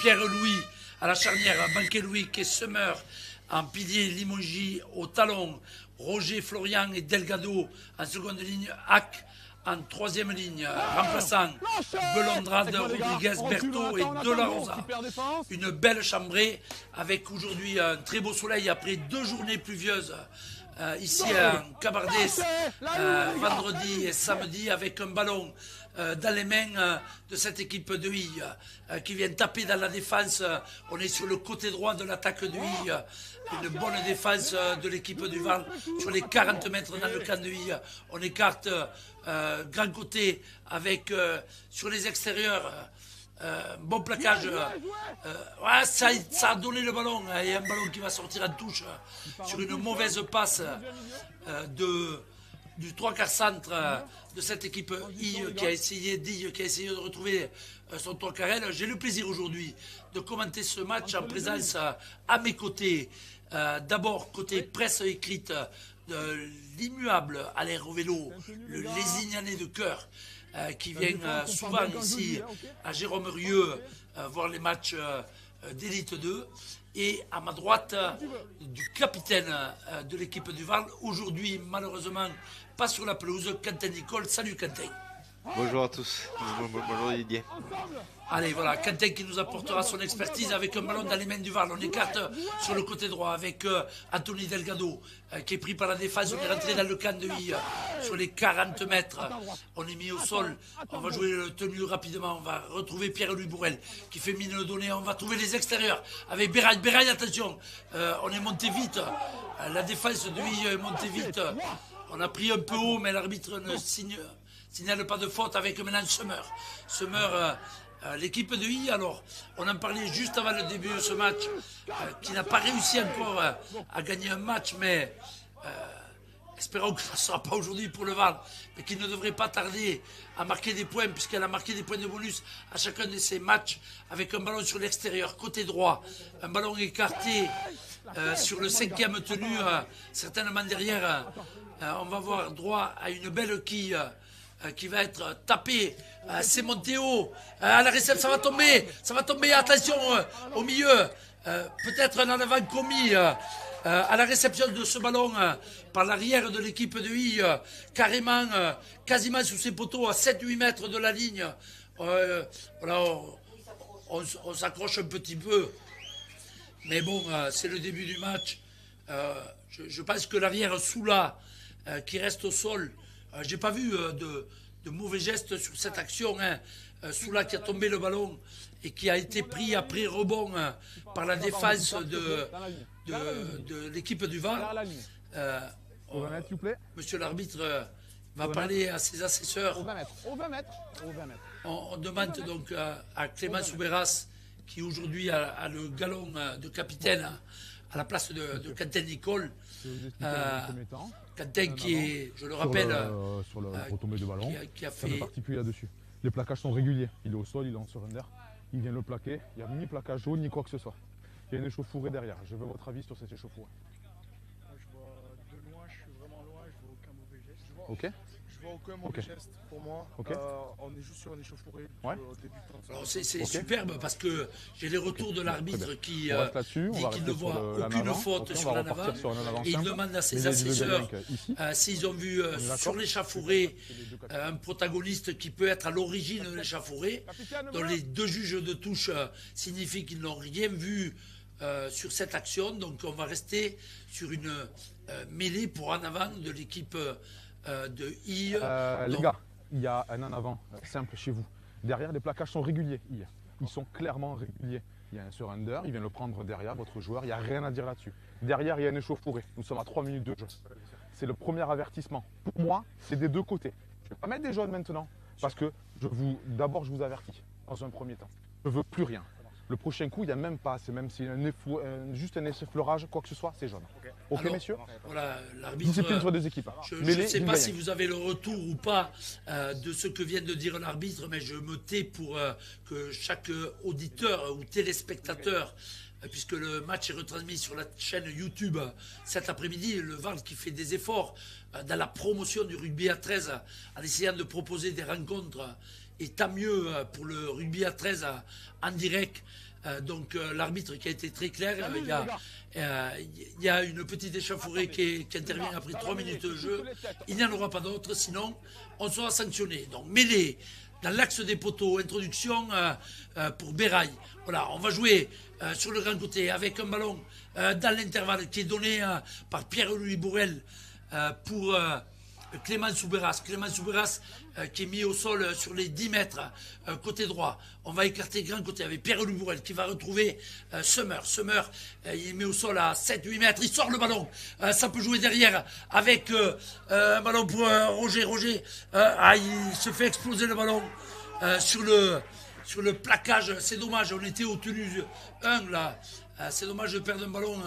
Pierre-Louis à la charnière, Banquet-Louis et Summer en pilier, Limongi au talon, Roger, Florian et Delgado en seconde ligne, Hack en troisième ligne, remplaçant Belondrade, Rodriguez, Berthaud et De La Rosa. Une belle chambrée avec aujourd'hui un très beau soleil après 2 journées pluvieuses. Ici en Cabardès, vendredi et samedi, avec un ballon dans les mains de cette équipe de Hille qui vient taper dans la défense. On est sur le côté droit de l'attaque de Hille. Une bonne défense de l'équipe du Val sur les 40 mètres dans le camp de Hille. On écarte grand côté avec sur les extérieurs. Bon plaquage. Ouais, ça a donné le ballon. Il y a un ballon qui va sortir en touche sur une mauvaise passe du 3/4 centre de cette équipe Hille qui a essayé de retrouver son 3/4. J'ai le plaisir aujourd'hui de commenter ce match en présence à mes côtés. D'abord, côté presse écrite de l'immuable Alain Rovello, le lézignané de cœur. Qui vient souvent ici à Jérôme Rieux voir les matchs d'élite 2. Et à ma droite, du capitaine de l'équipe du Val, aujourd'hui malheureusement pas sur la pelouse, Quentin Nicole. Salut Quentin. Bonjour à tous, bonjour Didier. Allez, voilà, Quentin qui nous apportera son expertise avec un ballon dans les mains du Val. On écarte sur le côté droit avec Anthony Delgado qui est pris par la défense. On est rentré dans le camp de Hille sur les 40 mètres. On est mis au sol. On va jouer le tenu rapidement. On va retrouver Pierre-Louis Bourrel qui fait mine de donner. On va trouver les extérieurs avec Béraille. Béraille, attention, on est monté vite. La défense de Hille est montée vite. On a pris un peu haut, mais l'arbitre ne signale pas de faute avec maintenant Summer. Summer, l'équipe de Hille, alors, on en parlait juste avant le début de ce match, qui n'a pas réussi encore à gagner un match, mais espérons que ça ne sera pas aujourd'hui pour le Val, mais qu'il ne devrait pas tarder à marquer des points, puisqu'elle a marqué des points de bonus à chacun de ses matchs, avec un ballon sur l'extérieur, côté droit, un ballon écarté sur le 5e tenu, certainement derrière, on va avoir droit à une belle quille qui va être tapée. C'est monté haut. À la réception, ça va tomber. Attention au milieu. Peut-être un en avant commis à la réception de ce ballon par l'arrière de l'équipe de Hille, carrément, quasiment sous ses poteaux à 7-8 mètres de la ligne. Voilà, on s'accroche un petit peu. Mais bon, c'est le début du match. Je pense que l'arrière Soula qui reste au sol. J'ai pas vu de mauvais gestes sur cette action. Soula qui a tombé le ballon et qui a été pris après rebond par la défense de l'équipe du Var. Monsieur l'arbitre va parler à ses assesseurs. Au 20 mètres. On demande donc à Clément Souberas, qui aujourd'hui a le galon de capitaine à la place de Quentin Nicole. Quentin qui est, je le rappelle, sur le retombée de ballon, qui a ça fait... ne particulier là-dessus. Les plaquages sont réguliers. Il est au sol, il est en surrender. Il vient le plaquer. Il n'y a ni plaquage jaune ni quoi que ce soit. Il y a une échauffourée derrière. Je veux votre avis sur cette échauffourée. Je vois de loin, je suis vraiment loin, je vois aucun mauvais geste. Ok. Je vois aucun mauvais geste pour moi. Ok. On est juste sur une échauffourée débutant. Alors c'est superbe parce que j'ai les retours de l'arbitre qui dit qu'il ne voit aucune faute sur l'en avant. Et il demande à ses assesseurs s'ils ont vu sur l'échauffourée un protagoniste qui peut être à l'origine de l'échauffourée. Donc les 2 juges de touche signifient qu'ils n'ont rien vu sur cette action. Donc on va rester sur une mêlée pour en avant de l'équipe de Hille. Les gars, il y a un en avant simple chez vous. Derrière, les plaquages sont réguliers. Ils sont clairement réguliers. Il y a un surrender, il vient le prendre derrière votre joueur. Il n'y a rien à dire là-dessus. Derrière, il y a une échauffourée. Nous sommes à 3 minutes de jeu. C'est le premier avertissement. Pour moi, c'est des 2 côtés. Je ne vais pas mettre des jaunes maintenant parce que d'abord, je vous avertis dans un premier temps. Je ne veux plus rien. Le prochain coup, il n'y a même pas, c'est même si juste un effleurage, quoi que ce soit, c'est jaune. Ok, alors, messieurs. Voilà, l'arbitre. Discipline sur des équipes. Je ne sais pas si vous avez le retour ou pas de ce que vient de dire l'arbitre, mais je me tais pour que chaque auditeur ou téléspectateur, puisque le match est retransmis sur la chaîne YouTube cet après-midi, le Val qui fait des efforts dans la promotion du rugby à 13 en essayant de proposer des rencontres et tant mieux pour le rugby à 13 en direct. Donc l'arbitre qui a été très clair, il y a une petite échauffourée qui intervient après 3 minutes de jeu. Il n'y en aura pas d'autres, sinon on sera sanctionné. Donc mêlée dans l'axe des poteaux, introduction pour Béraille. Voilà, on va jouer sur le grand côté avec un ballon dans l'intervalle qui est donné par Pierre-Louis Bourrel pour Clément Soubéras. Clément Soubéras qui est mis au sol sur les 10 mètres côté droit. On va écarter grand côté avec Pierre-Louis Bourrel qui va retrouver Summer. Summer, il est mis au sol à 7-8 mètres. Il sort le ballon. Ça peut jouer derrière avec un ballon pour Roger. Roger, il se fait exploser le ballon sur le plaquage. C'est dommage, on était au tenue 1 là. C'est dommage de perdre un ballon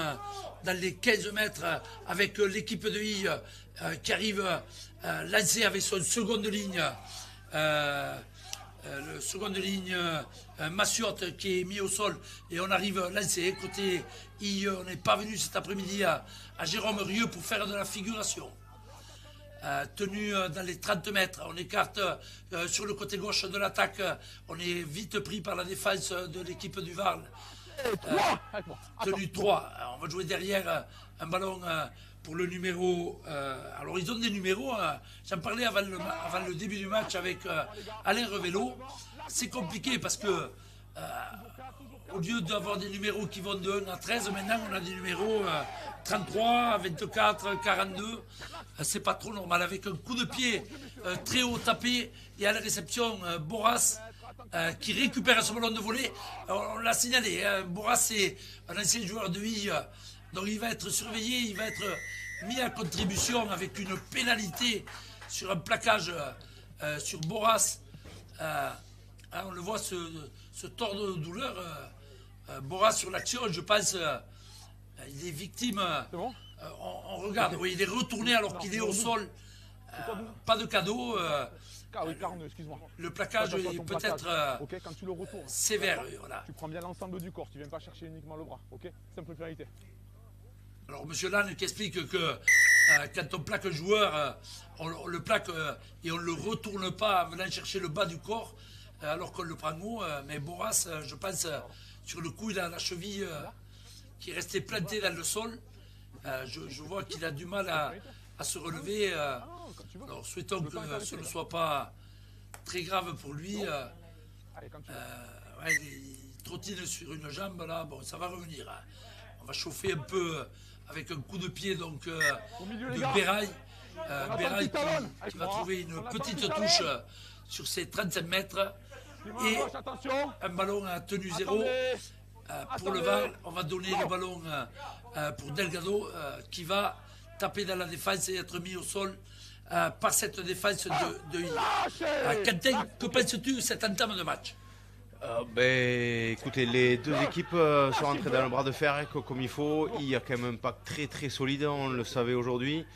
dans les 15 mètres avec l'équipe de I qui arrive lancé avec son seconde ligne. Le seconde ligne Massiot qui est mis au sol et on arrive lancé. Côté I, on n'est pas venu cet après-midi à Jérôme Rieux pour faire de la figuration. Tenu dans les 30 mètres, on écarte sur le côté gauche de l'attaque, on est vite pris par la défense de l'équipe du Varl. Tenu 3, on va jouer derrière un ballon pour le numéro. Alors ils ont des numéros, j'en parlais avant le début du match avec Alain Revello. C'est compliqué parce que au lieu d'avoir des numéros qui vont de 1 à 13, maintenant on a des numéros 33, 24, 42. C'est pas trop normal. Avec un coup de pied très haut tapé et à la réception, Boras qui récupère ce ballon de volée. On l'a signalé, Boras c'est un ancien joueur de I, donc il va être surveillé, il va être mis à contribution avec une pénalité sur un plaquage sur Boras. On le voit se tordre de douleur. Boras sur l'action, je pense, il est victime. C'est bon? On regarde, oui, il est retourné alors qu'il est au sol. Pas de cadeau. Oui, pardon, excuse-moi. Le plaquage est peut-être Ok, quand tu le retournes, sévère. Voilà. tu prends bien l'ensemble du corps, tu viens pas chercher uniquement le bras. Ok, simple finalité. Alors, M. Lannes qui explique que quand on plaque un joueur, on le plaque et on ne le retourne pas en venant chercher le bas du corps, alors qu'on le prend haut. Mais Boras, je pense, sur le coup, il a la cheville qui est restée plantée dans le sol. Je vois qu'il a du mal à se relever. Alors, souhaitons que ce ne soit pas très grave pour lui. Il trottine sur une jambe, là. Bon, ça va revenir. On va chauffer un peu avec un coup de pied donc, de Béraille. Béraille qui va trouver une petite touche sur ses 35 mètres. Et un ballon à tenue 0 pour le Var. On va donner le ballon pour Delgado qui va taper dans la défense et être mis au sol par cette défense de I. Quentin, que penses-tu de cette entame de match? Écoutez, les deux équipes sont rentrées dans le bras de fer comme il faut. Il y a quand même un impact très très solide, on le savait aujourd'hui.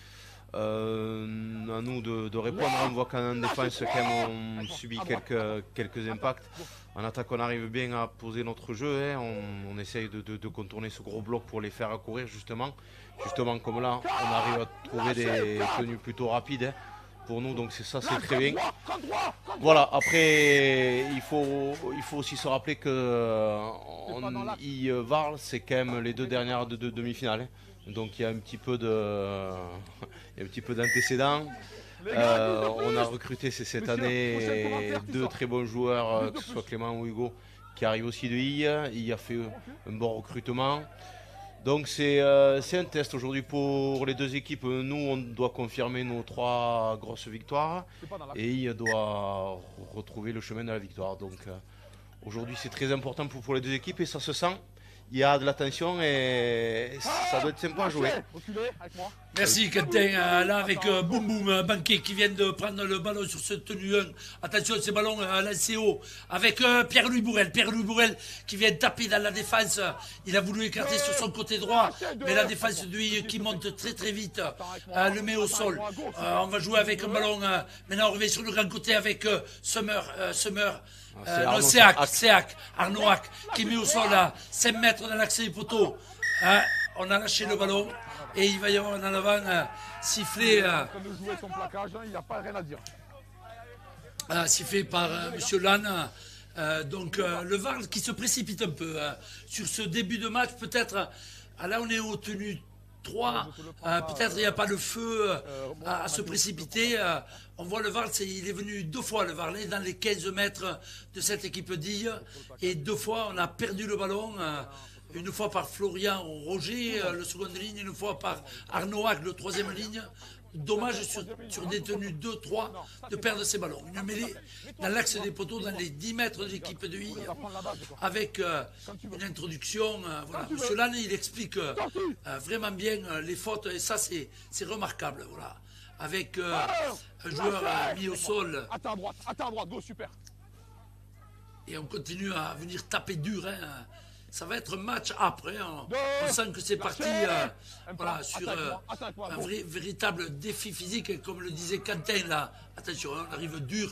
À nous de répondre. On voit qu'en défense, quand même, on subit quelques impacts. En attaque, on arrive bien à poser notre jeu. On essaye de contourner ce gros bloc pour les faire courir, justement. Justement, comme là, on arrive à trouver des tenues plutôt rapides pour nous. Donc, c'est très bien. Voilà, après, il faut aussi se rappeler que Varl, c'est quand même les deux dernières de demi-finales. Donc il y a un petit peu d'antécédents. On a recruté cette année deux très bons joueurs, que ce soit Clément ou Hugo, qui arrivent aussi de I. Il a fait un bon recrutement. Donc c'est un test aujourd'hui pour les deux équipes. Nous, on doit confirmer nos 3 grosses victoires et il doit retrouver le chemin de la victoire. Donc aujourd'hui, c'est très important pour les deux équipes et ça se sent. Il y a de la tension et ça doit être sympa à jouer. Merci Quentin, là avec Boum Boum Banquet qui vient de prendre le ballon sur ce tenue 1. Attention, ces ballons lancés haut avec Pierre-Louis Bourrel. Pierre-Louis Bourrel qui vient taper dans la défense. Il a voulu écarter sur son côté droit, mais la défense de lui qui monte très très vite le met au sol. On va jouer avec un ballon. Maintenant on revient sur le grand côté avec Summer. Non, Seac, Arnoac qui met au sol à 5 mètres dans l'accès des poteaux. On a lâché le ballon et il va y avoir en avant siffler. Il n'y a pas rien à dire. sifflé par Monsieur Lannes. Donc le VAR qui se précipite un peu sur ce début de match. Peut-être, là on est au tenu 3, peut-être il n'y a pas le feu à se précipiter. On voit le VAR, il est venu 2 fois le VAR, dans les 15 mètres de cette équipe d'Ille. Et 2 fois on a perdu le ballon. Une fois par Florian Roger, le seconde ligne, une fois par Arnaud Hack, le troisième ligne. Dommage sur des tenues 2-3 de perdre ces ballons. Une mêlée dans l'axe des poteaux, dans les 10 mètres de l'équipe de Hille, avec une introduction. Voilà. Monsieur Lannes, il explique vraiment bien les fautes, et ça c'est remarquable. Voilà. Avec un joueur mis au sol. Attends à droite, go, super. Et on continue à venir taper dur. Ça va être match après. On sent que c'est parti voilà, sur un véritable défi physique. Et comme le disait Quentin, là, attention, on arrive dur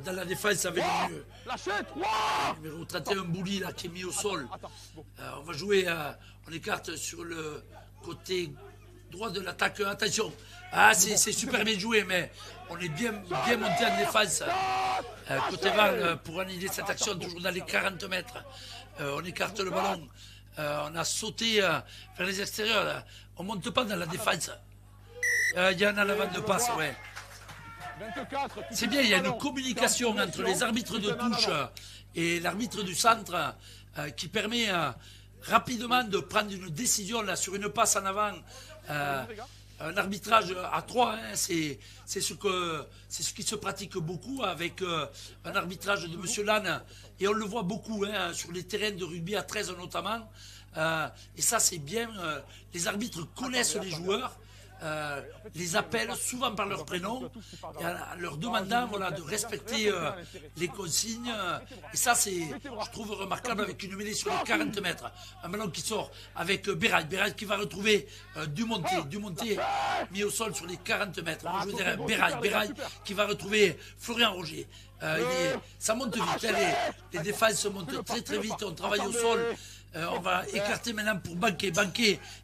dans la défense avec le numéro 31 Bouli là, qui est mis au sol. On va jouer, on écarte sur le côté droit de l'attaque. Attention, c'est super bien joué, mais on est bien monté en défense. Côté VAR pour annuler cette action, toujours dans les 40 mètres. On écarte le ballon, on a sauté vers les extérieurs, on ne monte pas dans la défense. Il y a un avant de passe, ouais. C'est bien, il y a une communication entre les arbitres de touche et l'arbitre du centre qui permet rapidement de prendre une décision là, sur une passe en avant. Un arbitrage à 3, c'est ce qui se pratique beaucoup avec un arbitrage de M. Lannes, et on le voit beaucoup sur les terrains de rugby à 13 notamment, et ça c'est bien, les arbitres connaissent les joueurs, les appellent souvent par leur prénom, et en leur demandant voilà, de respecter les consignes, et ça c'est, je trouve remarquable, avec une mêlée sur les 40 mètres, un ballon qui sort avec Bérail qui va retrouver Dumonté mis au sol sur les 40 mètres, on va jouer derrière Bérail qui va retrouver Florian Roger. Ça monte vite, les défenses montent très vite, on travaille au sol. On va écarter maintenant pour Banquet,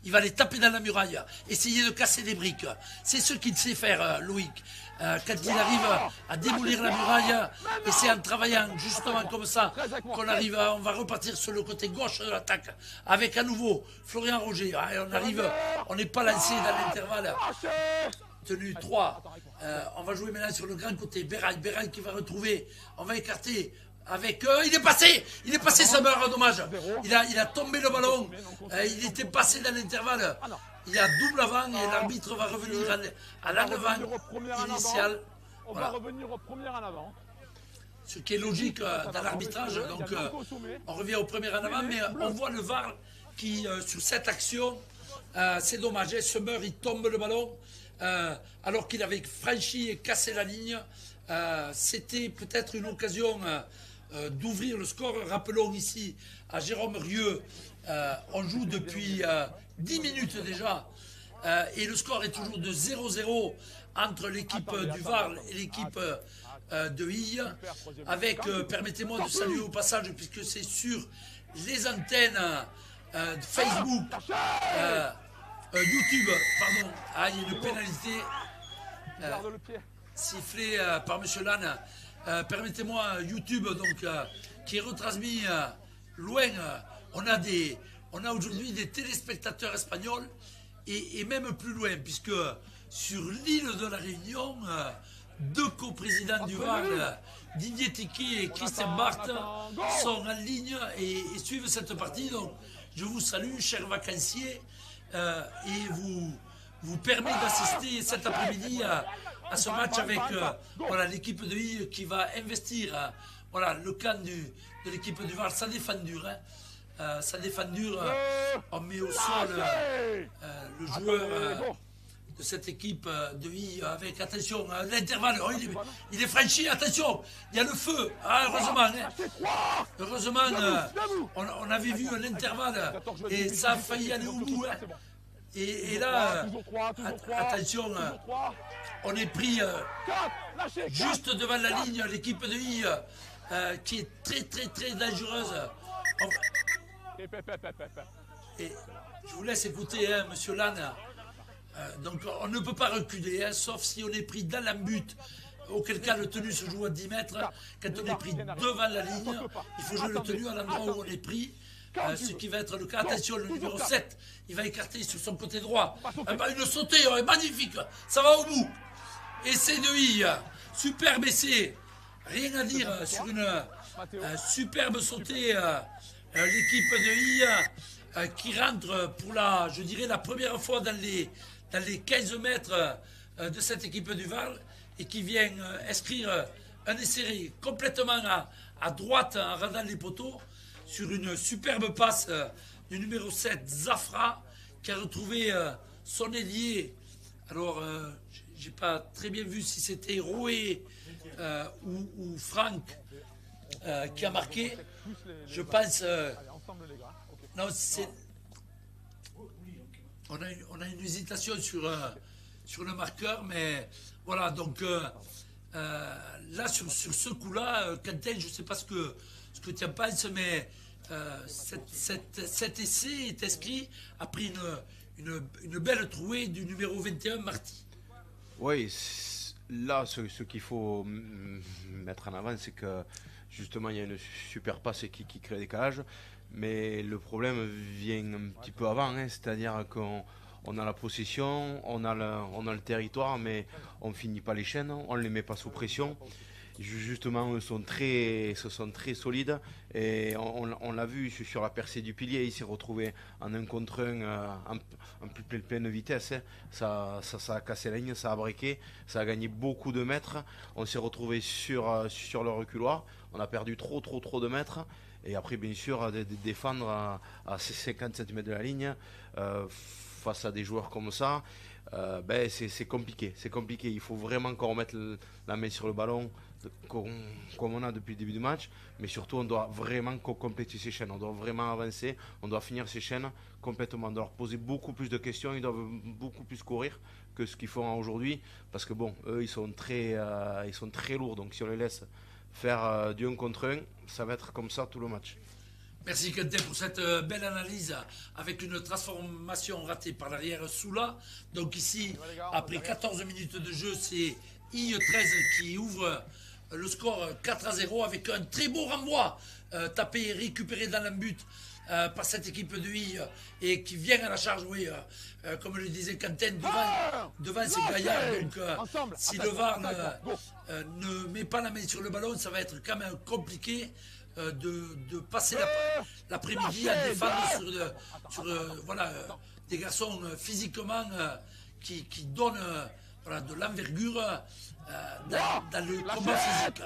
il va les taper dans la muraille, essayer de casser des briques. C'est ce qu'il sait faire, Loïc. Quand il arrive à démolir la muraille, et c'est en travaillant justement comme ça qu'on arrive, on va repartir sur le côté gauche de l'attaque, avec à nouveau Florian Roger. On n'est pas lancé dans l'intervalle. Tenue 3. On va jouer maintenant sur le grand côté. Bérail qui va retrouver, on va écarter. Avec il est passé, ça meurt, dommage. Il a tombé le ballon, il était passé dans l'intervalle. Il y a double avant et l'arbitre va revenir à l'avant initial. On va revenir au premier en avant. Ce qui est logique dans l'arbitrage. Donc on revient au premier en avant, mais on voit le VAR qui, sur cette action, c'est dommage. Summer, il tombe le ballon alors qu'il avait franchi et cassé la ligne. C'était peut-être une occasion d'ouvrir le score. Rappelons ici à Jérôme Rieu, on joue depuis 10 minutes déjà, et le score est toujours de 0-0 entre l'équipe du VAR et l'équipe de Hille, avec, permettez-moi de saluer au passage, puisque c'est sur les antennes Facebook, YouTube, pardon, il y a une pénalité sifflée par M. Lannes. Permettez-moi, YouTube, donc, qui est retransmis loin. On a aujourd'hui des téléspectateurs espagnols et même plus loin, puisque sur l'île de la Réunion, 2 coprésidents du VAR, Didier Tiki et Christian Barthes, sont en ligne et suivent cette partie. Donc, je vous salue, chers vacanciers, et vous permet d'assister cet après-midi à ce match avec voilà, l'équipe de Hille qui va investir voilà, le camp de l'équipe du VAR. Ça défend dur. Ça défend dur. On met au sol le joueur de cette équipe de Hille avec, attention, l'intervalle. Oh, il est franchi, attention, il y a le feu. Heureusement. Heureusement, on avait vu l'intervalle et ça a failli aller au bout. Et là, attention, on est pris juste devant la ligne, l'équipe de Hille, qui est très dangereuse. Et je vous laisse écouter, Monsieur Lannes. Donc on ne peut pas reculer, sauf si on est pris dans l'embut auquel cas le tenu se joue à 10 mètres. Quand on est pris devant la ligne, il faut jouer le tenu à l'endroit où on est pris. Ce qui va être le cas. Attention, le numéro 7, il va écarter sur son côté droit. Une sautée magnifique, ça va au bout. Essai de I, superbe essai. Rien à dire sur une superbe sautée. L'équipe de I qui rentre pour je dirais la première fois dans les 15 mètres de cette équipe du Val et qui vient inscrire un essai complètement à droite en rendant les poteaux sur une superbe passe du numéro 7, Zafra, qui a retrouvé son ailier. Alors, j'ai pas très bien vu si c'était Roué ou Franck qui a marqué. Je pense... non, c'est... On a une hésitation sur le marqueur, mais voilà, donc là, sur ce coup-là, Quentin, je ne sais pas ce que tu en penses, mais cet essai est inscrit après une belle trouée du numéro 21, Marty. Oui, là, ce qu'il faut mettre en avant, c'est que justement, il y a une super passe qui crée des décalage, mais le problème vient un petit peu avant, hein, c'est-à-dire qu'on a la possession, on a le territoire, mais on ne finit pas les chaînes, on ne les met pas sous pression. Justement, ils sont très solides et on l'a vu sur la percée du pilier, il s'est retrouvé en 1 contre 1 en pleine vitesse. Hein. Ça a cassé la ligne, ça a breaké, ça a gagné beaucoup de mètres. On s'est retrouvé sur le reculoir, on a perdu trop de mètres. Et après, bien sûr, défendre à 50 cm de la ligne face à des joueurs comme ça, c'est compliqué. C'est compliqué. Il faut vraiment qu'on remette la main sur le ballon comme on a depuis le début du match. Mais surtout, on doit vraiment compléter ces chaînes. On doit vraiment avancer. On doit finir ces chaînes complètement. On doit leur poser beaucoup plus de questions. Ils doivent beaucoup plus courir que ce qu'ils font aujourd'hui. Parce que bon, eux, ils sont très lourds. Donc si on les laisse faire du 1 contre 1, ça va être comme ça tout le match. Merci Quentin pour cette belle analyse avec une transformation ratée par l'arrière Soula. Donc ici, après 14 minutes de jeu, c'est I13 qui ouvre le score 4-0 avec un très beau renvoi tapé et récupéré dans le but par cette équipe de I et qui vient à la charge, oui, comme le disait Quentin, devant ces gaillards. Donc si le VAR ne met pas la main sur le ballon, ça va être quand même compliqué de passer l'après-midi à défendre sur des garçons physiquement qui donnent de l'envergure dans le combat physique.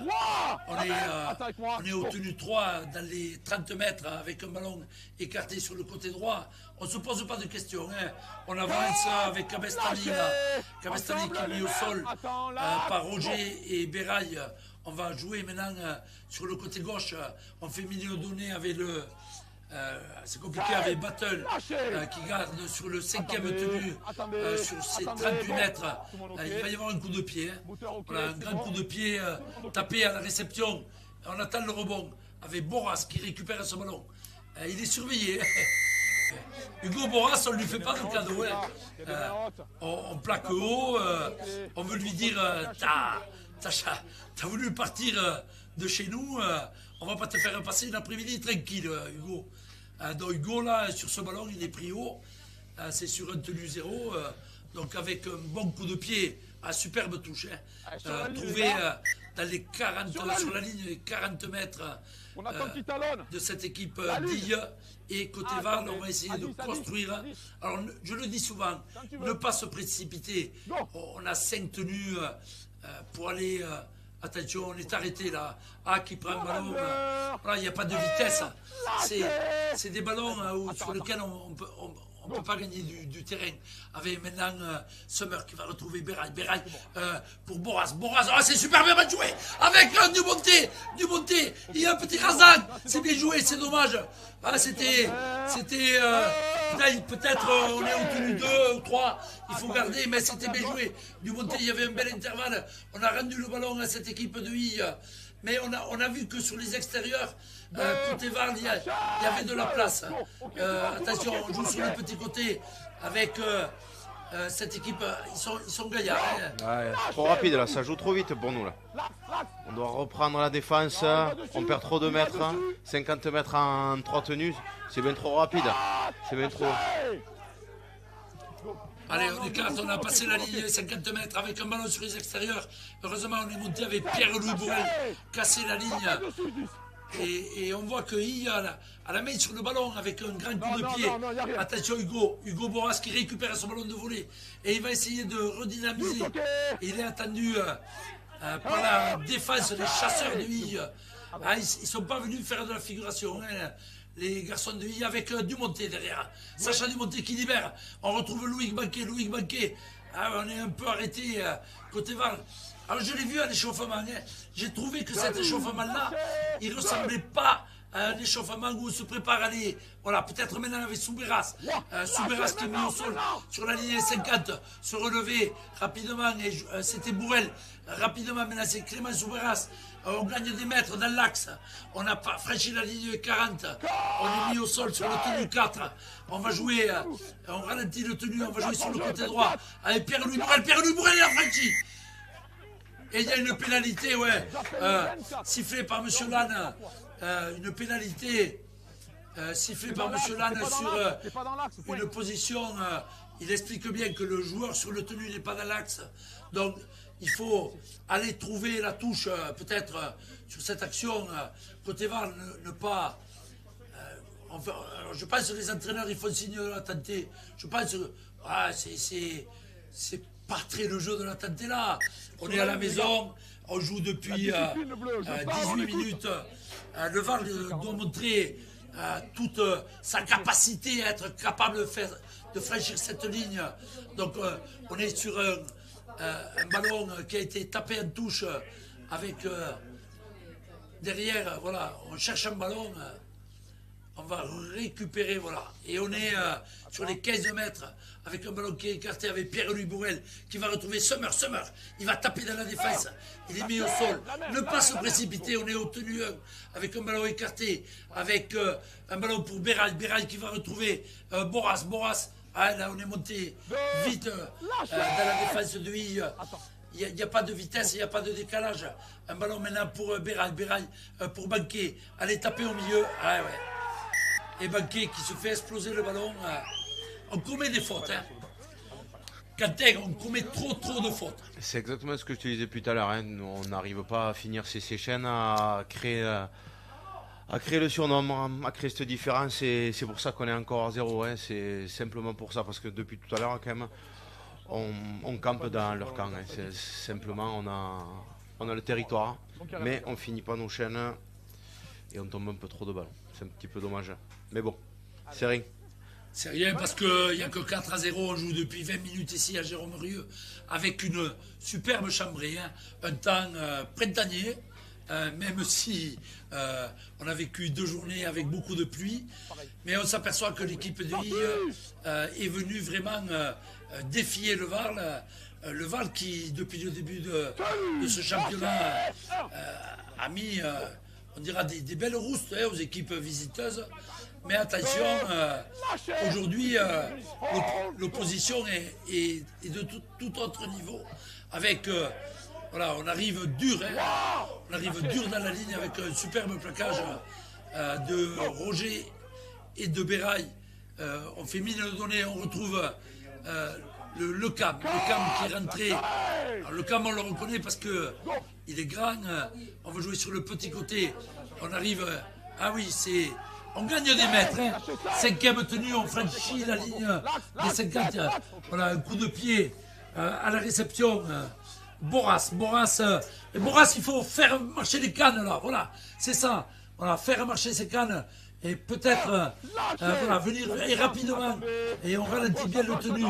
On est au tenu 3 dans les 30 mètres avec un ballon écarté sur le côté droit. On ne se pose pas de questions. Hein. On avance avec Cabestani qui est mis au sol par Roger et Béraille. On va jouer maintenant sur le côté gauche. On fait milieu donné avec c'est compliqué avec Battle qui garde sur le 5e tenu sur ses 38 mètres. Il va y avoir un coup de pied. Hein. Voilà, un grand coup de pied tapé à la réception. On attend le rebond avec Boras qui récupère ce ballon. Il est surveillé. Hugo Boras, on ne lui fait pas de cadeau. Hein. On plaque haut. On veut lui dire t'as voulu partir de chez nous, on va pas te faire passer une après-midi tranquille, Hugo. Donc Hugo, là, sur ce ballon, il est pris haut. C'est sur un tenu 0. Donc avec un bon coup de pied, à superbe touche. Hein. Trouvé dans les 40, sur la ligne des 40 mètres de cette équipe d'Ille. Et côté Val, on va essayer de construire. Alors, je le dis souvent, ne pas se précipiter. On a 5 tenues pour aller... attention, on est arrêté là. Qui prend le ballon. Voilà, il n'y a pas de vitesse. C'est des ballons sur lesquels on ne peut pas gagner du terrain. Avec maintenant Summer qui va retrouver Béraille. Béraille pour Boras. Boras, c'est super bien joué. Avec du monté. Il y a un petit Razan. C'est bien joué, c'est dommage. C'était peut-être on est au tenu 2 ou 3. Il faut garder, mais c'était bien joué. Du monté, il y avait un bel intervalle. On a rendu le ballon à cette équipe de I. Mais on a vu que sur les extérieurs, côté Val, il y avait de la place. Attention, on joue sur le petit côté avec cette équipe, ils sont gaillards. Hein. Ouais, trop rapide là, ça joue trop vite pour nous là. On doit reprendre la défense, on perd trop de mètres, 50 mètres en 3 tenues, c'est bien trop rapide. C'est bien trop. Allez, on écarte, on a passé la ligne 50 mètres avec un ballon sur les extérieurs. Heureusement, on est monté avec Pierre-Louis Bourrel, cassé la ligne. Et on voit qu'il a la main sur le ballon avec un grand coup de pied. Attention Hugo Boras qui récupère son ballon de volée. Et il va essayer de redynamiser. Et il est attendu par la défense des chasseurs de Hille. Ah, ils ne sont pas venus faire de la figuration. Hein. Les garçons de Hille avec Dumonté derrière. Sacha Dumonté qui libère. On retrouve Loïc Banquet. Ah, on est un peu arrêté côté Val. Alors je l'ai vu à l'échauffement. Hein. J'ai trouvé que cet échauffement-là, il ne ressemblait pas à un échauffement où on se prépare à aller. Voilà, peut-être maintenant avec Soubéras. Soubéras qui est mis au sol sur la ligne 50, se relever rapidement. Et c'était Bourrel. Rapidement, maintenant c'est Clément Soubéras. On gagne des mètres dans l'axe. On n'a pas franchi la ligne 40. On est mis au sol sur le tenue 4. On va jouer, on ralentit le tenue, on va jouer sur le côté droit. Avec Pierre-Louis Bourrel. Pierre-Louis Bourrel, il a franchi. Et il y a une pénalité, ouais, sifflée par M. Lannes, une pénalité sifflée par M. Lannes sur une position. Il explique bien que le joueur sur le tenue n'est pas dans l'axe. Donc, il faut aller trouver la touche, peut-être, sur cette action. Côté VAR, ne pas... Enfin, alors je pense que les entraîneurs, ils font signe de la tenter. Je pense que c'est pas très le jeu de la tenter là. On est à la maison, on joue depuis 18 minutes. Le VAR doit montrer toute sa capacité à être capable de franchir cette ligne. Donc on est sur un ballon qui a été tapé en touche avec derrière, voilà, on cherche un ballon. On va récupérer, voilà. Et on est sur les 15 mètres avec un ballon qui est écarté avec Pierre-Louis Bourrel qui va retrouver Summer. Il va taper dans la défense. Il est mis au sol. Ne pas se précipiter. On est au tenue 1 avec un ballon écarté. Avec un ballon pour Bérail. Bérail qui va retrouver Boras. Ah, là, on est monté vite dans la défense de Hille. Il n'y a pas de vitesse, il n'y a pas de décalage. Un ballon maintenant pour Bérail. Pour Banquet. Allez, taper au milieu. Ah, ouais. Et Banquet qui se fait exploser le ballon. On commet des fautes. Hein. Quentin, on commet trop de fautes. C'est exactement ce que je te disais plus tout à l'heure. Hein. On n'arrive pas à finir ces chaînes, à créer le surnombre, à créer cette différence. Et c'est pour ça qu'on est encore à 0. Hein. C'est simplement pour ça. Parce que depuis tout à l'heure, quand même, on campe dans leur camp. Hein. C'est simplement, on a le territoire. Mais on finit pas nos chaînes. Et on tombe un peu trop de ballons. C'est un petit peu dommage. Mais bon, c'est rien. C'est rien parce qu'il n'y a que 4-0. On joue depuis 20 minutes ici à Jérôme-Rieux avec une superbe chambrée. Hein. Un temps printanier, même si on a vécu 2 journées avec beaucoup de pluie. Mais on s'aperçoit que l'équipe de Hille est venue vraiment défier le VAR. Le VAR qui, depuis le début de ce championnat, a mis... on dira des belles roustes aux équipes visiteuses. Mais attention, aujourd'hui, l'opposition est de tout autre niveau. Avec, voilà, on arrive dur, hein, on arrive dur dans la ligne avec un superbe plaquage de Roger et de Bérail. On fait mine de donner, on retrouve le Cam qui est rentré. Alors, le Cam, on le reconnaît parce que il est grand. On va jouer sur le petit côté. On arrive. Ah oui, c'est. On gagne des mètres. Hein. 5e tenue, on franchit la ligne des 50. Voilà, un coup de pied à la réception. Boras, il faut faire marcher les cannes là. Voilà, c'est ça. Voilà, faire marcher ces cannes. Et peut-être voilà, venir et rapidement. Et on ralentit bien le tenue.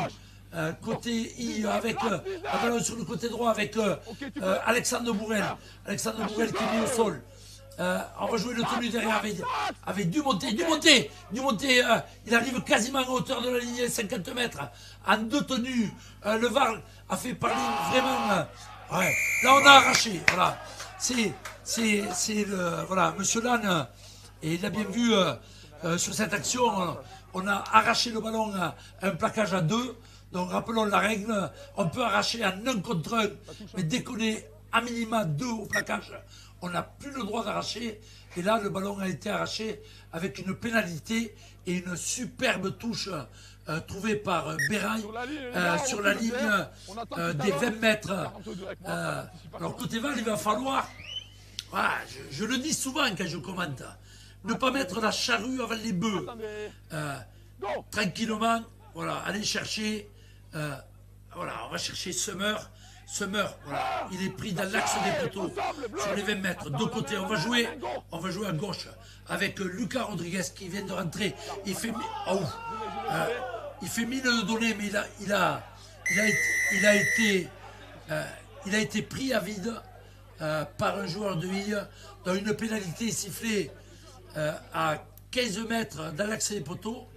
Côté I avec un ballon sur le côté droit avec Alexandre Bourrel. Alexandre Bourrel qui est mis au sol. On va jouer le tenue derrière avec Dumonté. Il arrive quasiment à hauteur de la ligne 50 mètres. En 2 tenues. Le VAR a fait parler vraiment. Ouais. Là on a arraché. Voilà. C'est le. Voilà, Monsieur Lannes. Et il a bien vu sur cette action. On a arraché le ballon à un plaquage à 2. Donc rappelons la règle, on peut arracher en 1 contre 1, mais dès qu'on est à minima 2 au plaquage, on n'a plus le droit d'arracher. Et là, le ballon a été arraché avec une pénalité et une superbe touche trouvée par Béraille sur la ligne des 20 mètres. Alors côté Val, il va falloir, voilà, je le dis souvent quand je commente, ne pas mettre la charrue avant les bœufs. Tranquillement, voilà, aller chercher, voilà, on va chercher Summer. Voilà, il est pris dans l'axe des poteaux sur les 20 mètres. De côté, on va jouer à gauche avec Lucas Rodriguez qui vient de rentrer. Il fait mine de donner, mais il a été pris à vide par un joueur de Ville dans une pénalité sifflée à 15 mètres dans l'axe des poteaux.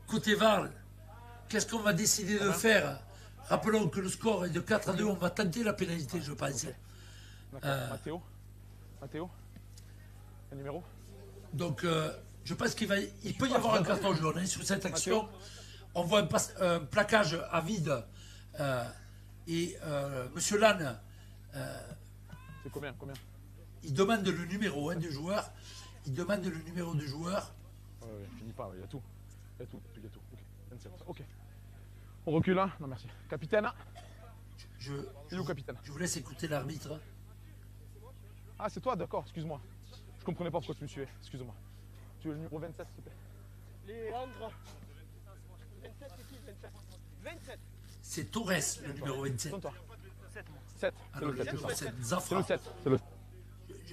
Côté Varl, qu'est-ce qu'on va décider de faire? Rappelons que le score est de 4-2, on va tenter la pénalité, je pense. Mathéo, un numéro? Donc, je pense qu'il peut y avoir un carton jaune sur cette action. On voit un plaquage à vide. Et Monsieur Lannes, c'est combien? il demande le numéro du joueur. Il demande le numéro du joueur. Ouais, finis pas, il y a tout. Il y a tout. Ok, 27. Ok. On recule, hein? Non, merci. Capitaine? Il est où, capitaine? Je vous laisse écouter l'arbitre. Ah, c'est toi, d'accord, excuse-moi. Je comprenais pas pourquoi tu me suivais, excuse-moi. Tu veux le numéro 27, s'il te plaît? Léandre. 27, c'est qui 27? C'est Torres, le numéro 27. Tourne-toi. 7. C'est le 7, c'est ça. C'est Zafra. C'est le 7.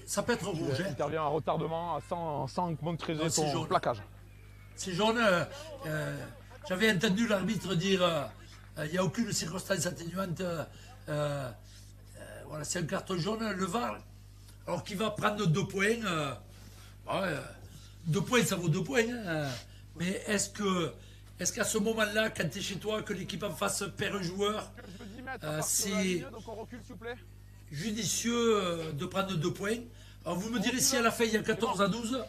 Ça peut être rouge. Il intervient en retardement sans montrer son jaune. plaquage. C'est jaune. J'avais entendu l'arbitre dire il n'y a aucune circonstance atténuante. Voilà, c'est un carton jaune. Le VAR, alors qu'il va prendre 2 points. 2 points, ça vaut 2 points. Mais est-ce qu'à ce moment-là, quand tu es chez toi, que l'équipe en face perd un joueur, c'est judicieux de prendre 2 points. Alors vous me direz si à la fin il y a 14-12,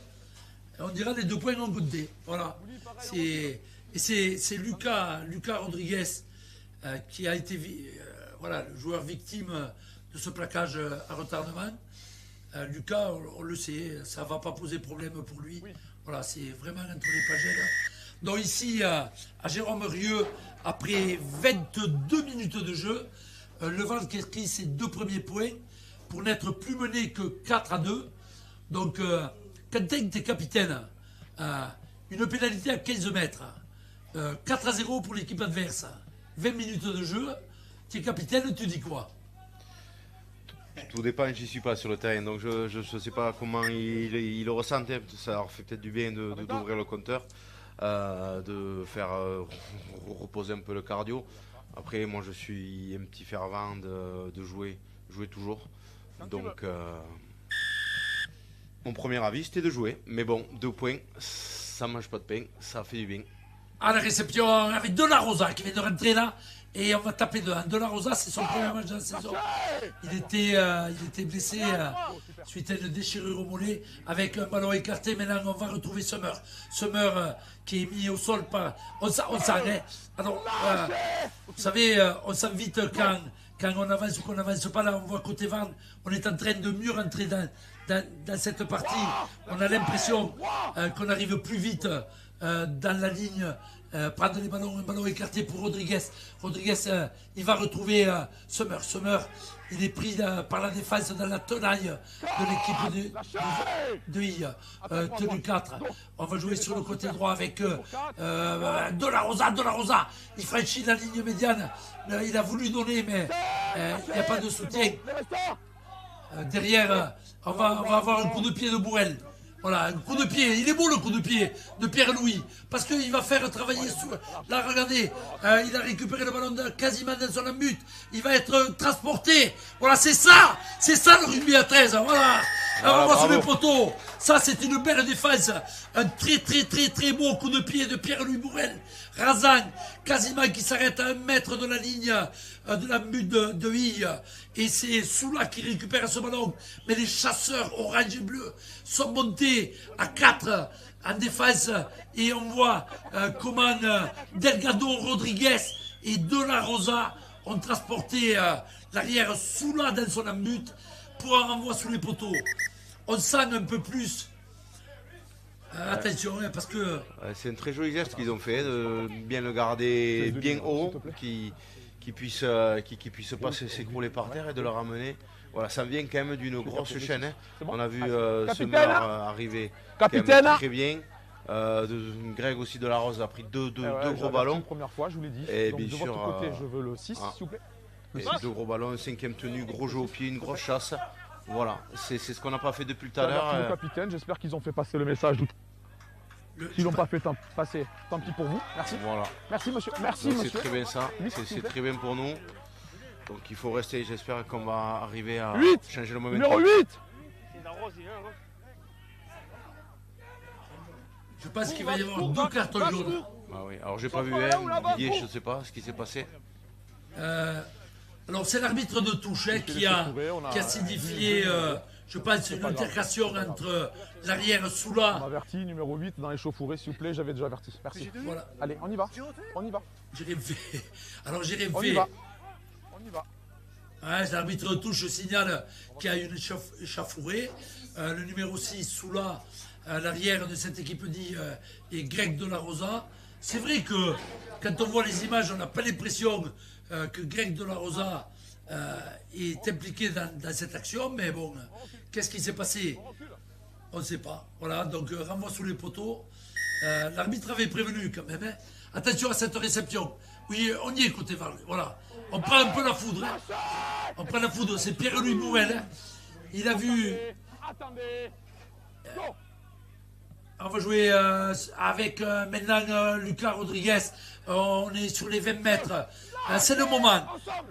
on dira les 2 points ont compté. Voilà. C'est Lucas Rodriguez qui a été voilà, le joueur victime de ce plaquage à retardement. Lucas, on le sait, ça ne va pas poser problème pour lui. Voilà, c'est vraiment entre les pagelles. Donc ici, à Jérôme Rieu, après 22 minutes de jeu, le Val qui inscrit ses 2 premiers points pour n'être plus mené que 4-2. Donc, quand tu es capitaine, une pénalité à 15 mètres, 4-0 pour l'équipe adverse, 20 minutes de jeu, tu es capitaine, tu dis quoi? Tout dépend, je n'y suis pas sur le terrain, donc je ne sais pas comment il le ressentait. Ça leur fait peut-être du bien d'ouvrir le compteur, de faire reposer un peu le cardio. Après, moi je suis un petit fervent de jouer toujours. Donc, mon premier avis c'était de jouer. Mais bon, 2 points, ça mange pas de pain, ça fait du bien. À la réception, avec De La Rosa qui vient de rentrer là. Et on va taper dedans. De La Rosa, c'est son premier match de la saison. Il était blessé suite à une déchirure au mollet avec un ballon écarté. Maintenant, on va retrouver Summer. Summer qui est mis au sol par... On s'arrête. Alors, vous savez, on sent vite quand on avance ou qu'on n'avance pas. Là, on voit côté Van, on est en train de mieux rentrer dans cette partie. On a l'impression qu'on arrive plus vite dans la ligne. Prendre les ballons, un ballon écarté pour Rodriguez. Rodriguez, il va retrouver Summer. Summer, il est pris par la défense dans la tenaille de l'équipe de I. Tenue 4. On va jouer sur le côté droit avec De La Rosa. Il franchit la ligne médiane. Il a voulu donner, mais il n'y a pas de soutien. Derrière, on va avoir un coup de pied de Bourrel. Voilà, un coup de pied. Il est beau le coup de pied de Pierre-Louis. Parce qu'il va faire travailler sur... Là, regardez, il a récupéré le ballon quasiment dans son but. Il va être transporté. Voilà, c'est ça le rugby à 13. Voilà. On va sur les poteaux. Ça, c'est une belle défense. Un très beau coup de pied de Pierre-Louis Bourrel. Rasant, quasiment qui s'arrête à 1 mètre de la ligne de la but de I. Et c'est Soula qui récupère ce ballon. Mais les chasseurs orange et bleu sont montés monter à 4 en défense et on voit comment Delgado, Rodriguez et De La Rosa ont transporté l'arrière Soula dans son embut pour un renvoi sous les poteaux. On sent un peu plus. Attention, parce que. C'est un très joli geste qu'ils ont fait, de bien le garder bien haut, qui puisse s'écrouler par terre et de le ramener. Voilà, ça vient quand même d'une grosse chaîne. Hein. On a vu Semeur arriver très bien. Greg aussi de la Rose a pris deux gros ballons. La première fois, je vous l'ai dit. Et donc, bien de sûr, votre côté, je veux le 6, s'il vous plaît. Et deux gros ballons, 5e tenue, gros jeu au pied, une grosse chasse. Voilà, c'est ce qu'on n'a pas fait depuis tout à l'heure. Merci le capitaine, j'espère qu'ils ont fait passer le message. S'ils l'ont pas fait passer, tant pis pour vous. Merci. Voilà. Merci monsieur. Merci donc, monsieur. c'est très bien ça. C'est très bien pour nous. Donc il faut rester, j'espère qu'on va arriver à 8, changer le moment. Numéro 8. Je pense qu'il va y avoir 2 cartons jaunes. Ah oui. Alors j'ai pas vu Didier, je ne sais pas ce qui s'est passé. Alors c'est l'arbitre de touche qui a signifié, je pense, une altercation entre l'arrière On Soula. averti, numéro 8 dans les chauffourées, s'il vous plaît, j'avais déjà averti. Merci. Voilà. Allez, on y va. On y va. J'ai rien fait. Alors j'ai rien On y fait. va. On y va. Ouais, l'arbitre de touche signale qu'il y a une échauffourée. Le numéro 6, Soula, l'arrière de cette équipe dit est Greg de la Rosa. C'est vrai que quand on voit les images, on n'a pas l'impression que Greg de la Rosa est impliqué dans cette action, mais bon, qu'est-ce qui s'est passé? On ne sait pas. Voilà, donc renvoi sous les poteaux. L'arbitre avait prévenu quand même. Hein. Attention à cette réception. Oui, on y est côté Varl. Voilà. On prend un peu la foudre. Hein. On prend la foudre. C'est Pierre-Louis Bourrel. Hein. Il a vu. On va jouer avec maintenant Lucas Rodriguez. On est sur les 20 mètres. C'est le moment.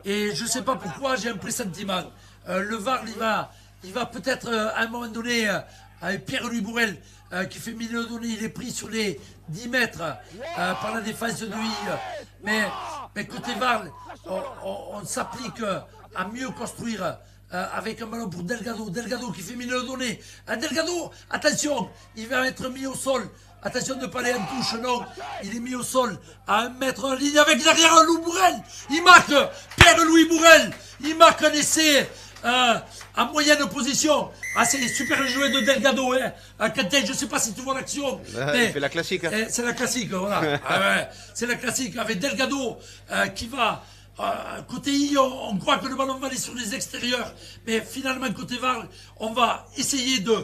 Et je ne sais pas pourquoi, j'ai un pressentiment. Le VAR, il va peut-être à un moment donné, avec Pierre-Louis Bourrel, qui fait milieu de donné, il est pris sur les 10 mètres par la défense de Huy. Mais côté VAR, on s'applique à mieux construire. Avec un ballon pour Delgado. Delgado qui fait milieu de donné. Delgado, attention, il va être mis au sol. Attention de ne pas aller en touche, non. Il est mis au sol à 1 mètre en ligne avec derrière Louis Bourrel. Il marque, Pierre-Louis Bourrel. Il marque un essai en moyenne position. Ah, c'est super joué de Delgado. Hein. Quentin, je ne sais pas si tu vois l'action. Il fait la classique. Hein. C'est la classique, voilà. Ouais, c'est la classique avec Delgado qui va... côté I, on croit que le ballon va aller sur les extérieurs, mais finalement côté VAR, on va essayer de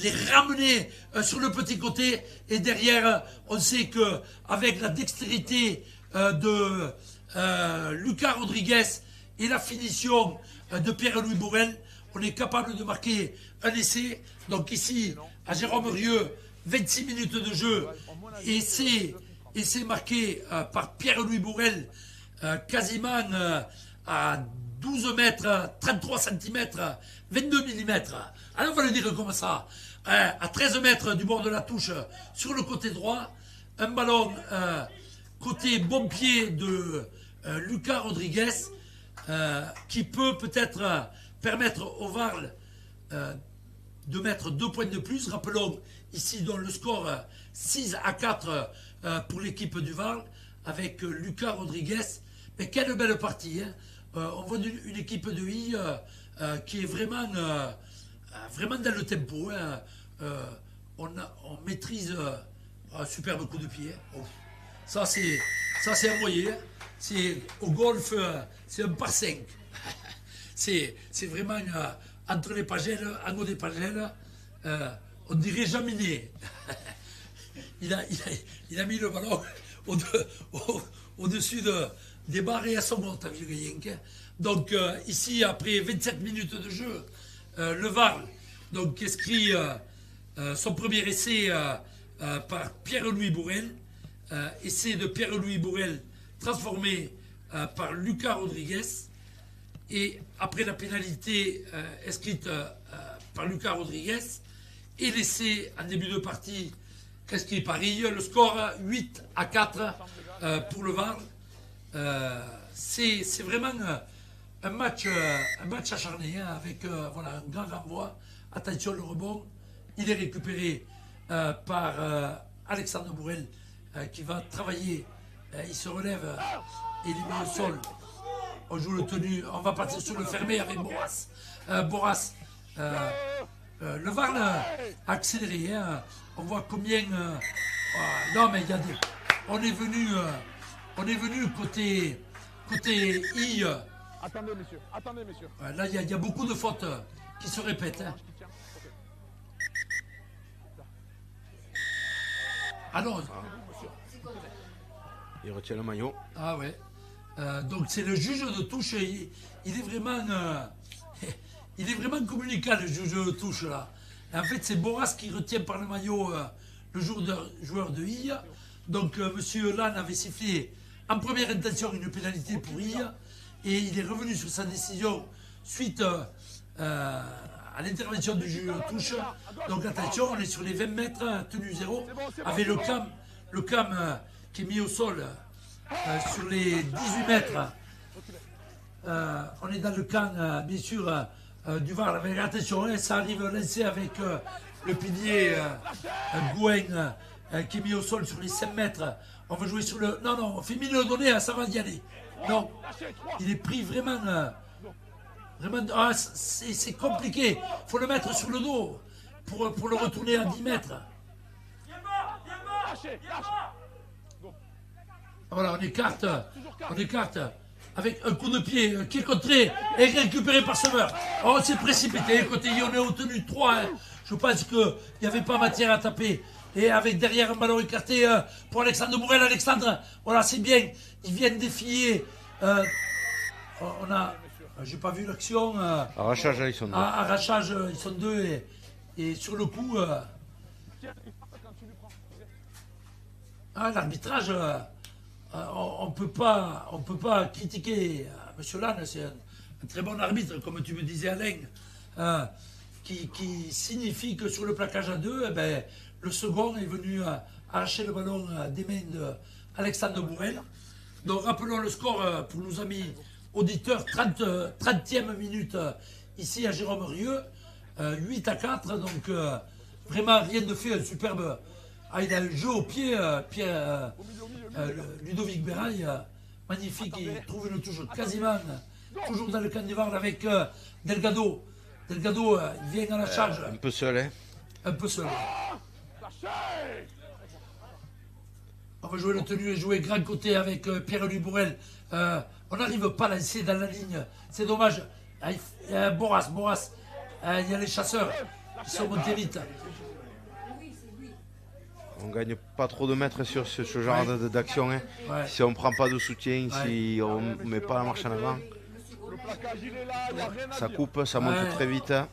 les ramener sur le petit côté, et derrière, on sait que avec la dextérité de Lucas Rodriguez et la finition de Pierre-Louis Bourrel, on est capable de marquer un essai. Donc ici, à Jérôme Rieu, 26 minutes de jeu, essai marqué par Pierre-Louis Bourrel, quasiment à 12 mètres, 33 cm, 22 mm. Alors on va le dire comme ça. À 13 mètres du bord de la touche, sur le côté droit, un ballon côté bon pied de Lucas Rodriguez, qui peut peut-être permettre au Varl de mettre 2 points de plus. Rappelons ici dans le score 6-4 pour l'équipe du Varl, avec Lucas Rodriguez. Mais quelle belle partie, hein. On voit une équipe de Huy qui est vraiment dans le tempo. Hein. On maîtrise un superbe coup de pied. Hein. Oh. Ça c'est envoyé. Hein. C'est au golf, c'est un par 5. c'est vraiment entre les pagelles, en haut des pagelles, on dirait Jaminet. il a mis le ballon au-dessus des barres et à son compte, vieux Gayenk. Donc ici, après 27 minutes de jeu, le VAR donc inscrit son premier essai par Pierre-Louis Bourrel. Essai de Pierre-Louis Bourrel transformé par Lucas Rodriguez. Et après la pénalité inscrite par Lucas Rodriguez et l'essai en début de partie inscrit par Huy, le score 8-4 pour le VAR. C'est vraiment un match acharné, hein, avec voilà, un grand renvoi. Attention le rebond. Il est récupéré par Alexandre Bourrel qui va travailler. Il se relève et il est mis au sol. On joue le tenu. On va partir sur le fermé avec Boras. Boras. Le VAR a accéléré. Hein. On voit combien. Non, mais il y a des. On est venu côté I. Attendez, messieurs. Attendez, messieurs. Là, il y a beaucoup de fautes qui se répètent. Hein. Ah non. Il retient le maillot. Ah ouais. Donc c'est le juge de touche. Il est vraiment. Il est vraiment communicant, le juge de touche là. Et en fait, c'est Boras qui retient par le maillot le joueur de I. Donc monsieur Lannes avait sifflé en première intention une pénalité pour I. Et il est revenu sur sa décision suite à l'intervention du juge de touche. Donc attention, on est sur les 20 mètres, tenue 0, avec le cam qui est mis au sol sur les 18 mètres. On est dans le camp, bien sûr, du VAR. Mais attention, hein, ça arrive lancé avec le pilier Gouin qui est mis au sol sur les 5 mètres. On va jouer sur le... Non, non, on fait mine le donner, ça va y aller. Non, il est pris vraiment... c'est compliqué. Il faut le mettre sur le dos pour le retourner à 10 mètres. Voilà, on écarte avec un coup de pied qui est contré et récupéré par Semeur. Oh, c'est précipité. Côté on est obtenu 3. Hein. Je pense qu'il n'y avait pas matière à taper. Et avec derrière un ballon écarté pour Alexandre Bourrel. Alexandre, voilà, c'est bien. Ils viennent défier. On a... J'ai pas vu l'action. Arrachage, ils sont deux. Arrachage, ils sont deux. Et sur le coup... l'arbitrage... on peut pas critiquer Monsieur Lannes, c'est un très bon arbitre, comme tu me disais Alain, qui signifie que sur le plaquage à 2, eh ben, le second est venu arracher le ballon des mains d'Alexandre Bourrel. Donc rappelons le score pour nos amis auditeurs, 30e minute ici à Jérôme Rieux, 8-4, donc vraiment rien de fait, un superbe... il a un jeu au pied, Ludovic Béraille, magnifique, il trouve une touche quasiment, toujours dans le camp du VAR avec Delgado. Delgado, il vient à la charge. Un peu seul, hein. Un peu seul. On va jouer le tenu et jouer grand côté avec Pierre-Louis Bourrel. On n'arrive pas à lancer dans la ligne, c'est dommage. Boras, il y a les chasseurs qui sont montés vite. On ne gagne pas trop de mètres sur ce genre d'action. Hein. Ouais. Si on ne prend pas de soutien, si on ne met pas la marche en avant, ça coupe, ça monte très vite. Hein.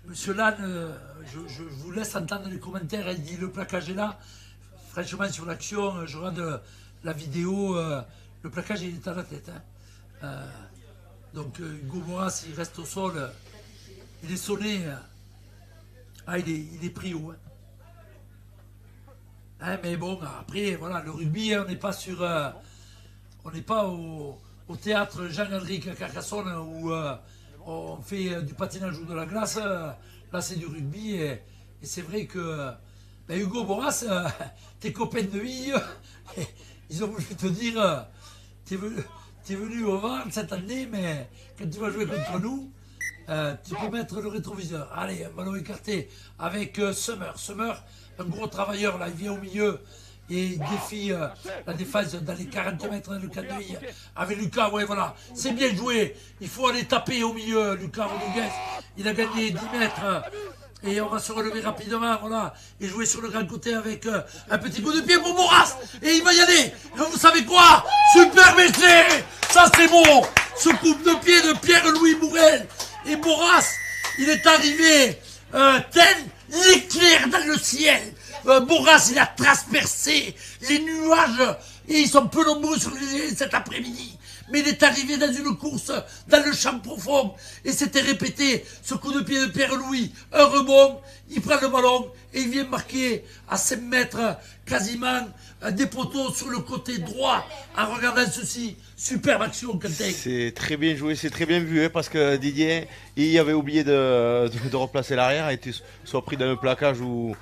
Monsieur Lannes, je vous laisse entendre les commentaires. Il dit le plaquage est là. Franchement, sur l'action, je regarde la vidéo. Le plaquage, il est à la tête. Hein. Donc, Hugo Boras, il reste au sol. Il est sonné. Il est pris haut. Hein. Hein, mais bon, après, voilà, le rugby, on n'est pas sur... on n'est pas au théâtre Jean-Henrique Carcassonne où on fait du patinage ou de la glace. Là, c'est du rugby. Et c'est vrai que Hugo Boras, tes copains de vie, ils ont voulu te dire t'es venu au VAR cette année, mais quand tu vas jouer contre nous, tu peux mettre le rétroviseur. Allez, un ballon écarté avec Semeur. Semeur, un gros travailleur, là, il vient au milieu et il défie la défense dans les 40 mètres dans le canouille. Avec Lucas, ouais, voilà, c'est bien joué. Il faut aller taper au milieu, Lucas Rodriguez. Il a gagné 10 mètres. Et on va se relever rapidement, voilà, et jouer sur le grand côté avec un petit coup de pied pour Boras. Et il va y aller. Et vous savez quoi? Super essai. Ça, c'est bon. Ce coup de pied de Pierre-Louis Bourrel. Et Boras, il est arrivé tel l'éclair dans le ciel. Boras, il a transpercé les nuages. Et ils sont peu nombreux sur cet après-midi. mais il est arrivé dans une course dans le champ profond et c'était répété. Ce coup de pied de Pierre-Louis, un rebond, il prend le ballon et il vient marquer à 5 mètres quasiment des poteaux sur le côté droit en regardant ceci. Superbe action, Quentin. C'est très bien joué, c'est très bien vu, hein, parce que Didier, il avait oublié de replacer l'arrière, a été soit pris dans le plaquage où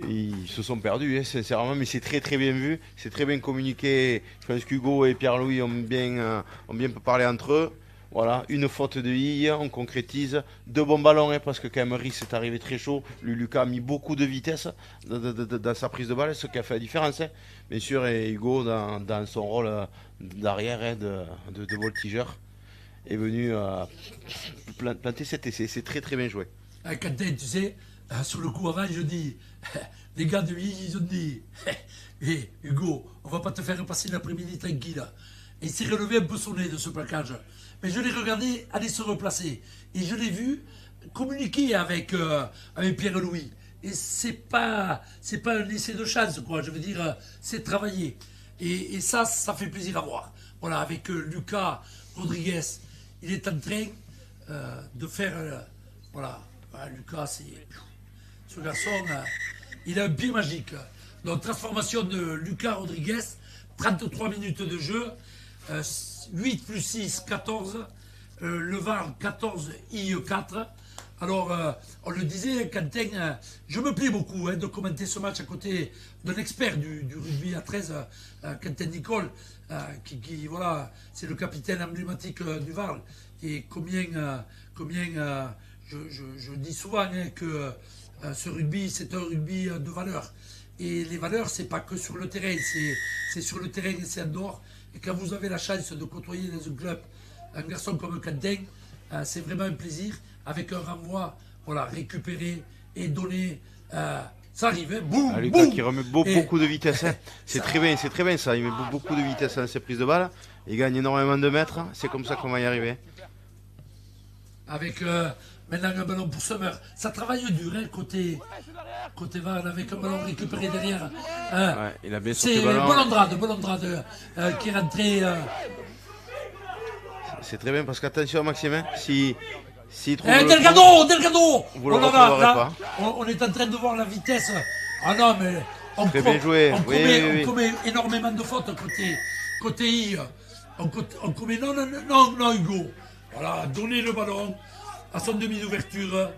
ils se sont perdus, hein, sincèrement, mais c'est très très bien vu, c'est très bien communiqué. Je pense qu'Hugo et Pierre-Louis ont bien parlé entre eux. Voilà, une faute de Hille, on concrétise. 2 bons ballons, hein, parce que quand même Rhys est arrivé très chaud. Lucas a mis beaucoup de vitesse dans sa prise de balle, ce qui a fait la différence. Hein. Bien sûr, et Hugo, dans son rôle d'arrière, hein, de voltigeur, est venu planter cet essai. C'est très très bien joué. Quentin, tu sais, sur le coup avant, je dis, les gars de Hille, ils ont dit, hé Hugo, on va pas te faire passer l'après-midi tranquille. Et il s'est relevé un peu son nez de ce plaquage. Mais je l'ai regardé aller se replacer. Et je l'ai vu communiquer avec Pierre-Louis. Et c'est pas un essai de chance, quoi. Je veux dire, c'est travaillé. Et ça fait plaisir à voir. Voilà, avec Lucas Rodriguez, il est en train de faire... voilà, Lucas, ce garçon, il a un pied magique. Donc, transformation de Lucas Rodriguez, 33 minutes de jeu. 8 plus 6, 14. Le VAR, 14, I4. Alors, on le disait, Quentin, je me plais beaucoup de commenter ce match à côté d'un expert du rugby à 13, Quentin Nicole, qui voilà, c'est le capitaine emblématique du VAR. Et combien je dis souvent que ce rugby, c'est un rugby de valeur. Et les valeurs, c'est pas que sur le terrain, c'est sur le terrain et c'est en dehors. Et quand vous avez la chance de côtoyer dans un club un garçon comme Quentin, c'est vraiment un plaisir, avec un renvoi, voilà, récupéré et donné. Ça arrive, hein, boum, Lucas boum. qui remet beaucoup de vitesse. Hein. C'est très bien ça. Il met beaucoup de vitesse dans ses prises de balle. Il gagne énormément de mètres. C'est comme ça qu'on va y arriver. Avec maintenant un ballon pour Summer. Ça travaille dur, hein, côté VAR, avec un ballon récupéré derrière. Ouais, il a bien sorti c'est le ballon. Bolondrade qui est rentré. C'est très bien parce qu'attention Maxime, si trouve Delgado, vous le Oh là retrouverez là, pas. on est en train de voir la vitesse. Ah non, mais on bien joué. on Oui. commet énormément de fautes côté I. On commet non, Hugo. Voilà, donner le ballon à son demi d'ouverture,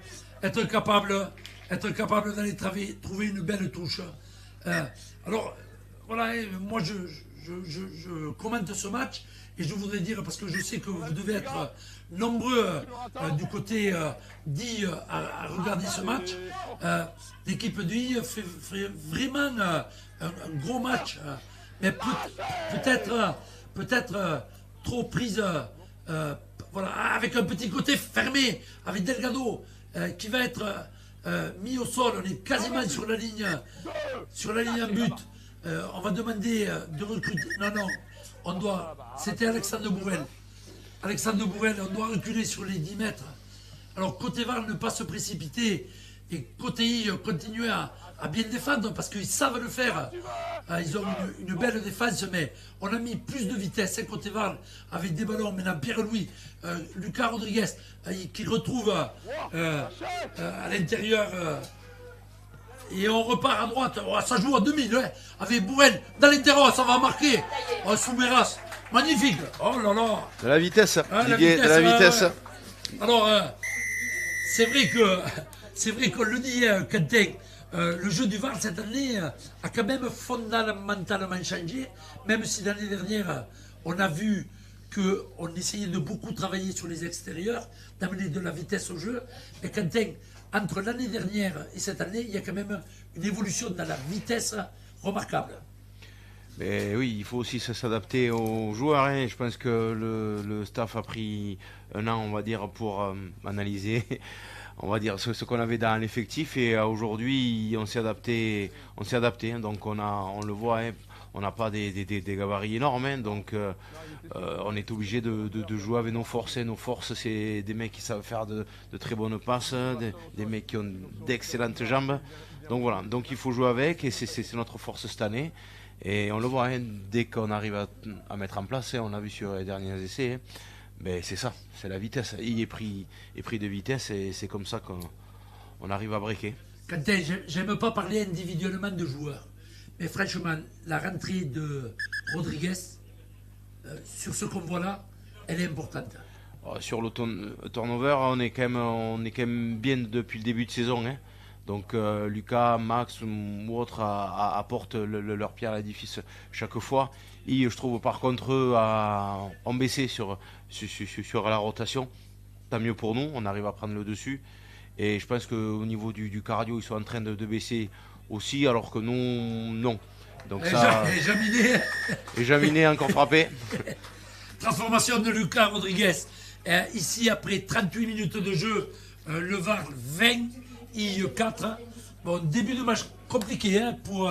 être capable d'aller trouver une belle touche. Alors, voilà, moi je commente ce match et je voudrais dire, parce que je sais que vous devez être nombreux du côté d'I à regarder ce match, l'équipe d'I fait vraiment un gros match, mais peut-être trop prise, voilà, avec un petit côté fermé, avec Delgado qui va être mis au sol. On est quasiment sur la ligne en but. On va demander de recruter. Non, c'était Alexandre Bourrel. On doit reculer sur les 10 mètres. Alors, côté VAR, ne pas se précipiter. Et côté I, continuer à bien défendre parce qu'ils savent le faire. Ils ont une belle défense, mais on a mis plus de vitesse côté VAR avec des ballons. Maintenant, Pierre-Louis, Lucas Rodriguez, qui retrouve à l'intérieur. Et on repart à droite. Oh, ça joue à 2000, hein, avec Bourrel dans l'intérieur, ça va marquer. Oh, Soumeras, magnifique. Oh là là. De la vitesse, Didier, de la vitesse. Alors, c'est vrai qu'on le dit, Quentin, le jeu du VAR cette année a quand même fondamentalement changé, même si l'année dernière, on a vu qu'on essayait de beaucoup travailler sur les extérieurs, d'amener de la vitesse au jeu. Mais Quentin, entre l'année dernière et cette année, il y a quand même une évolution dans la vitesse remarquable. Mais oui, il faut aussi s'adapter aux joueurs. Hein. Je pense que le staff a pris un an, on va dire, pour analyser, on va dire, ce qu'on avait dans l'effectif. Et aujourd'hui, on s'est adapté. Hein. Donc on le voit, hein, on n'a pas des gabarits énormes. Hein. Donc on est obligé de jouer avec nos forces. Et nos forces, c'est des mecs qui savent faire de très bonnes passes, des mecs qui ont d'excellentes jambes. Donc voilà, donc il faut jouer avec et c'est notre force cette année. Et on le voit, hein, dès qu'on arrive à mettre en place, hein, on l'a vu sur les derniers essais, hein, ben c'est ça, c'est la vitesse. Il est pris de vitesse et c'est comme ça qu'on arrive à breaker. Quentin, j'aime pas parler individuellement de joueurs, mais franchement, la rentrée de Rodriguez, sur ce qu'on voit là, elle est importante. Sur le turnover, on est quand même bien depuis le début de saison. Hein. Donc Lucas, Max ou autres apportent leur pierre à l'édifice chaque fois. Et je trouve par contre eux ont baissé sur la rotation. Tant mieux pour nous, on arrive à prendre le dessus. Et je pense qu'au niveau du cardio, ils sont en train de baisser aussi, alors que nous, non. Donc ça. Et Jaminet encore frappé. Transformation de Lucas Rodriguez. Ici, après 38 minutes de jeu, le VAR 20, I 4. Bon, début de match compliqué hein, pour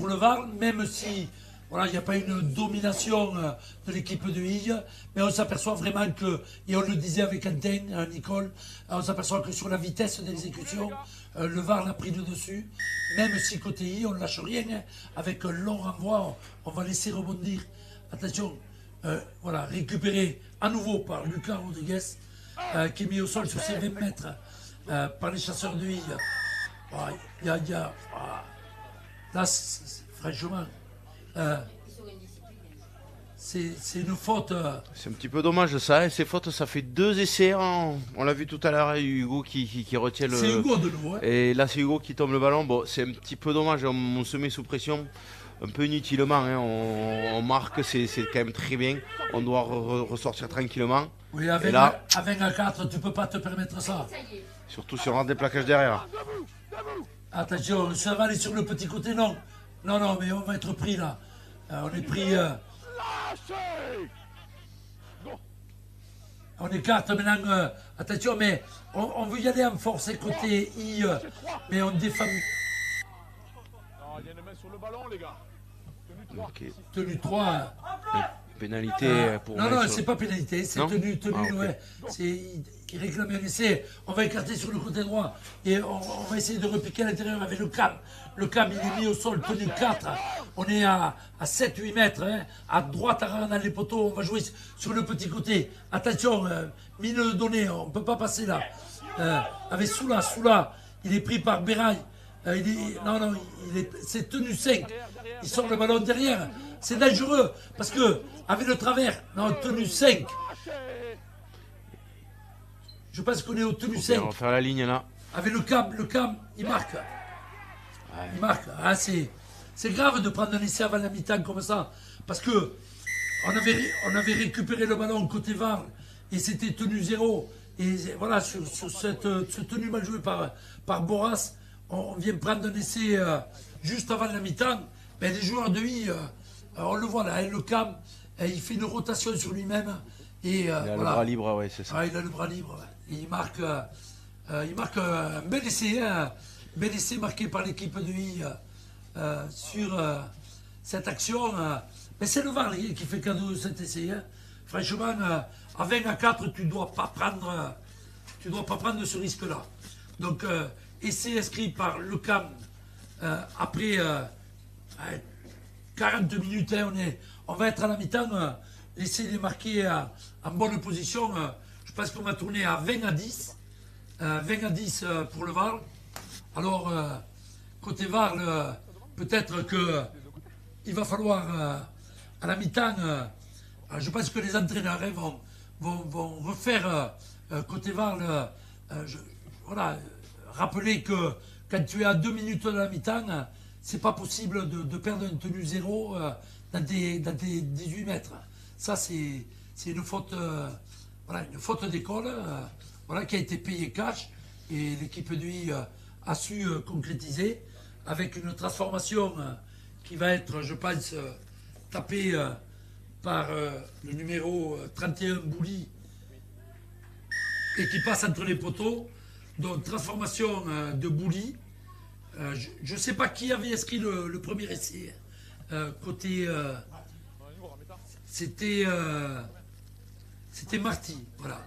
le VAR, même si voilà, il n'y a pas une domination de l'équipe de I, mais on s'aperçoit vraiment que, et on le disait avec Quentin, Nicole, on s'aperçoit que sur la vitesse d'exécution, le VAR l'a pris le dessus, même si côté I, on ne lâche rien, hein, avec un long renvoi, on va laisser rebondir. Attention, voilà, récupéré à nouveau par Lucas Rodriguez, qui est mis au sol sur ses 20 mètres par les chasseurs de I. Là, franchement, c'est une faute. C'est un petit peu dommage ça, hein. Ces fautes, ça fait 2 essais. On l'a vu tout à l'heure, Hugo qui retient le. C'est Hugo de nouveau. Hein. Et là, c'est Hugo qui tombe le ballon. Bon, c'est un petit peu dommage, on se met sous pression. Un peu inutilement, hein. On marque, c'est quand même très bien. On doit ressortir tranquillement. Oui, avec, là, à 20 à 4, tu peux pas te permettre ça. Surtout si on rentre des plaquages derrière. Attention, ça va aller sur le petit côté, non. Non, mais on va être pris là. On est pris. On est 4 maintenant. Attention, mais on veut y aller en force côté I, mais on défend. Il y a une main sur le ballon, les gars. Okay. Tenue 3. Pénalité pour. Non, c'est pas pénalité, c'est tenue, okay. Ouais. Il réclame un essai. On va écarter sur le côté droit et on va essayer de repiquer à l'intérieur avec le cam. Le cam, il est mis au sol, tenue 4. On est à 7-8 mètres, hein. À droite, dans les poteaux. On va jouer sur le petit côté. Attention, mine donnée, on ne peut pas passer là. Avec Soula, il est pris par Beraille. C'est tenu 5. Il sort le ballon derrière. C'est dangereux parce que avec le travers, non, tenu 5. Je pense qu'on est au tenu 5. On va faire la ligne là. Avec le cam, il marque. Ouais. Il marque. Ah, c'est grave de prendre un essai avant la mi-temps comme ça. Parce que on avait récupéré le ballon côté VAR et c'était tenu 0. Et voilà, sur ce tenue mal joué par Boras, on vient prendre un essai juste avant la mi-temps. Mais les joueurs de I, on le voit là, le cam, il fait une rotation sur lui-même. Et, il a voilà. le bras libre, ouais, c'est ça. Ah, il a le bras libre. Ouais. Et il marque un bel essai, hein, un bel essai marqué par l'équipe de I sur cette action. Mais c'est le VAR qui fait cadeau de cet essai. Hein. Franchement, à 20 à 4, tu ne dois pas prendre ce risque-là. Donc, essai inscrit par le CAM après 40 minutes. Hein, on va être à la mi-temps. L'essai est marqué en bonne position. Je pense qu'on va tourner à 20 à 10. 20 à 10 pour le VAR. Alors, côté VAR, peut-être qu'il va falloir, à la mi-temps, je pense que les entraîneurs vont refaire côté VAR, voilà, rappeler que quand tu es à 2 minutes de la mi-temps, c'est pas possible de perdre une tenue 0 dans tes 18 mètres. Ça, c'est une faute, voilà, une faute d'école, voilà, qui a été payée cash et l'équipe de I a su concrétiser avec une transformation qui va être, je pense, tapée par le numéro 31 Bouli et qui passe entre les poteaux. Donc transformation de Bouli. Je ne sais pas qui avait inscrit le premier essai. Côté, c'était Marty, voilà.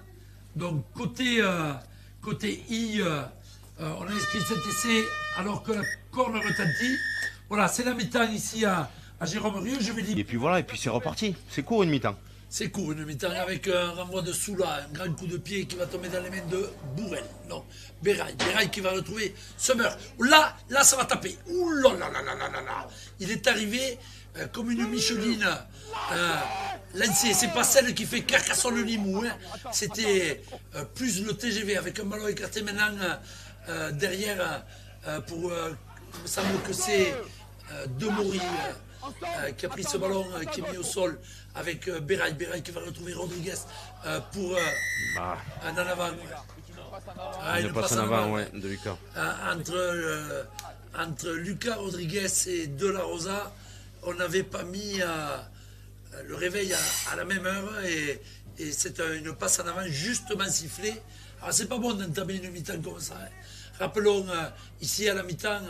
Donc côté I, On a inscrit cet essai alors que la corne retentit. Voilà, c'est la mi-temps ici à Jérôme Rieu. Je vais dire. Et puis voilà, et puis c'est reparti. C'est court une mi-temps. C'est court une mi-temps avec un renvoi de Soula, un grand coup de pied qui va tomber dans les mains de Bourrel. Non, Bérail. Bérail qui va retrouver Sommer. Là, ça va taper. Ouh là là là là là là là. Il est arrivé comme une Micheline lancée. C'est pas celle qui fait Carcassonne-Limoux. Hein. C'était plus le TGV avec un ballon écarté maintenant derrière pour. Il me semble que c'est Demoury. Qui a pris ce ballon, qui est mis au sol avec Bérail. Bérail qui va retrouver Rodriguez pour un en avant. Une passe en avant, ouais, de Lucas. Entre Lucas Rodriguez et De La Rosa, on n'avait pas mis le réveil à la même heure et c'est une passe en avant justement sifflée. Alors c'est pas bon d'entamer une mi-temps comme ça. Hein. Rappelons ici à la mi-temps.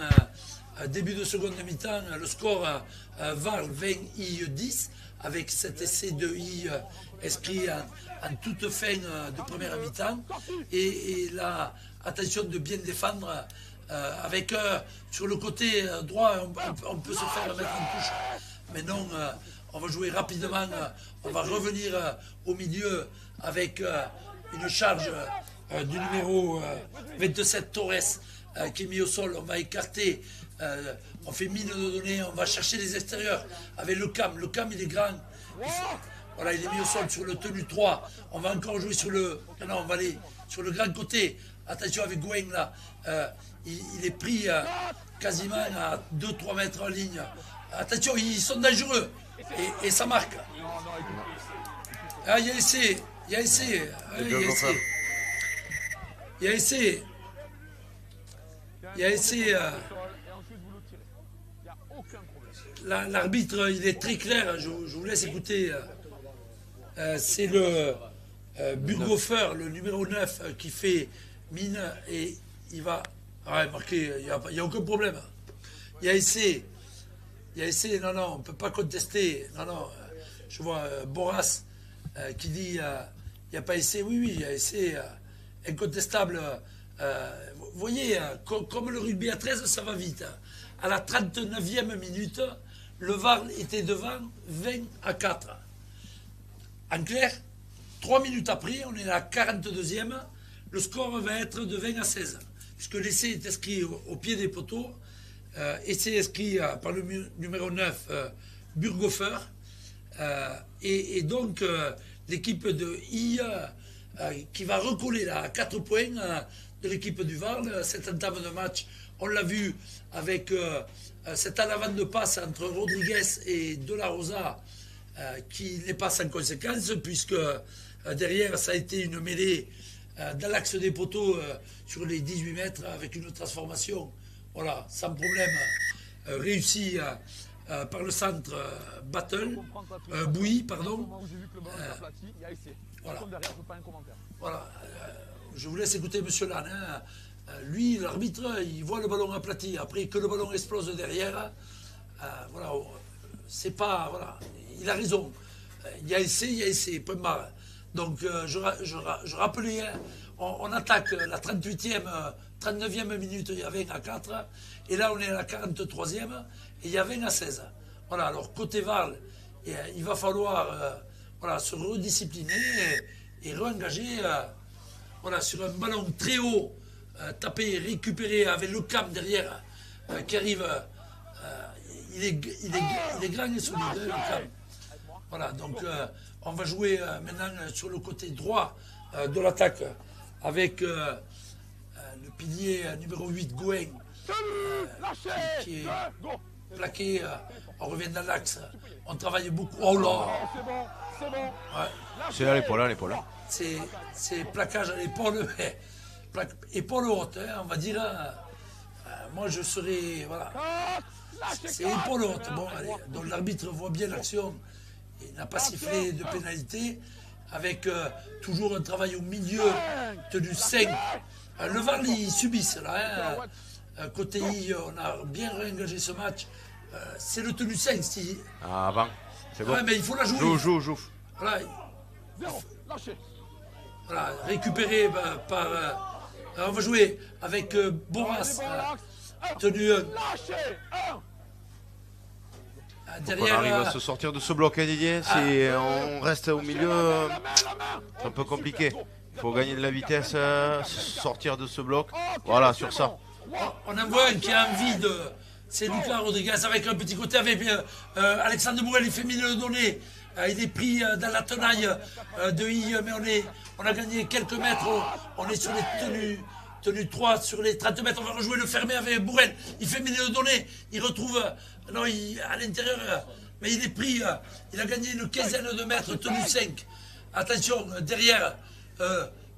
Début de seconde mi-temps, le score Varl 20 I 10 avec cet essai de I inscrit en toute fin de première mi-temps et la attention de bien défendre avec sur le côté droit on peut se faire mettre en touche mais non on va jouer rapidement on va revenir au milieu avec une charge du numéro 27 Torres qui est mis au sol, on va écarter, on fait mine de données, on va chercher les extérieurs avec le cam. Le cam il est grand, voilà, il est mis au sol sur le tenue 3. On va encore jouer sur le. Non, on va aller sur le grand côté. Attention avec Gouin là, il est pris quasiment à 2-3 mètres en ligne. Attention, ils sont dangereux et ça marque. Ah, il y a essai, il y a essai, il y a essai. Il y a essai. Il y a essayé. L'arbitre, il est très clair. Je vous laisse écouter. C'est le Burghofer, le numéro 9, qui fait mine et il va. Ouais, marqué, il n'y a aucun problème. Il y a essayé. Il y a essayé. Non, on ne peut pas contester. Non. Je vois Boras qui dit il n'y a pas essayé. Oui, il y a essayé. Incontestable. Vous voyez, comme le rugby à 13, ça va vite. À la 39e minute, le VAR était devant 20-4. En clair, 3 minutes après, on est à la 42e, le score va être de 20-16. Puisque l'essai est inscrit au pied des poteaux, essai inscrit par le numéro 9, Burghofer. Et donc, l'équipe de I qui va recoller là, à 4 points de l'équipe du Varl, cette entame de match, on l'a vu avec cette en avant de passe entre Rodriguez et De La Rosa qui n'est pas sans conséquence puisque derrière ça a été une mêlée dans l'axe des poteaux sur les 18 mètres avec une transformation voilà, sans problème réussie par le centre Bouilly, pardon. Voilà. Je vous laisse écouter M. Lannes. Hein. Lui, l'arbitre, il voit le ballon aplati. Après que le ballon explose derrière, voilà, c'est pas. Voilà, il a raison. Il y a essai, point barre. Donc, je rappelais, hein, on attaque la 38e, 39e minute, il y a 20-4. Et là, on est à la 43e, et il y a 20-16. Voilà, alors, côté Varl, il va falloir voilà, se rediscipliner et re-engager. Voilà, sur un ballon très haut, tapé, récupéré avec le cam derrière qui arrive. Il est grand et solide, le cam. Voilà, donc on va jouer maintenant sur le côté droit de l'attaque avec le pilier numéro 8, Gouin, qui est plaqué. On revient dans l'axe. On travaille beaucoup. Oh là! Ouais. C'est à l'épaule, C'est plaquage à l'épaule, mais épaule haute, hein, on va dire. Moi, je serais. Voilà. C'est épaule haute. Bon, allez. Donc l'arbitre voit bien l'action. Il n'a pas sifflé de pénalité. Avec toujours un travail au milieu, tenu 5. Le VAR, ils subissent là. Hein. Côté I, on a bien réengagé ce match. C'est le tenu 5. Si... Ah, avant. C'est bon. Ouais, mais il faut la jouer. Joue. Voilà. Voilà, récupéré par On va jouer avec Boras, tenu On derrière. arrive à se sortir de ce bloc, hein, Didier. On reste au milieu, c'est un peu compliqué. Il faut gagner de la vitesse, sortir de ce bloc. Voilà, sur ça. On en voit un qui a envie de. C'est Lucas Rodriguez avec un petit côté avec Alexandre Morel, il fait milieu de données. Il est pris dans la tenaille de I, mais on a gagné quelques mètres. On est sur les tenues 3 sur les 30 mètres. On va rejouer le fermé avec Bourrel. Il fait milieu de données. Il retrouve. Non, à l'intérieur. Mais il est pris. Il a gagné une quinzaine de mètres, tenue 5. Attention, derrière.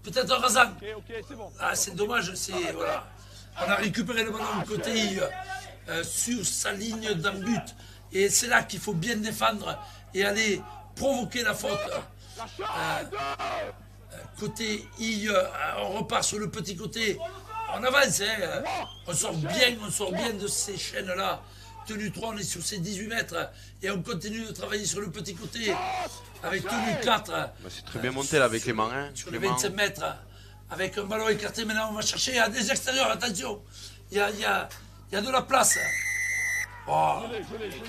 Peut-être un rasant. Ah, c'est dommage. Voilà. On a récupéré le ballon côté I, sur sa ligne d'un but. Et c'est là qu'il faut bien défendre et aller provoquer la faute. Côté I, on repart sur le petit côté. On avance, hein. On sort bien de ces chaînes-là. Tenue 3, on est sur ces 18 mètres. Et on continue de travailler sur le petit côté. Avec tenue 4. C'est très bien monté là avec les mains. Hein. Sur les 25 mètres. Avec un ballon écarté. Maintenant, on va chercher à des extérieurs. Attention. Il y a de la place. Oh,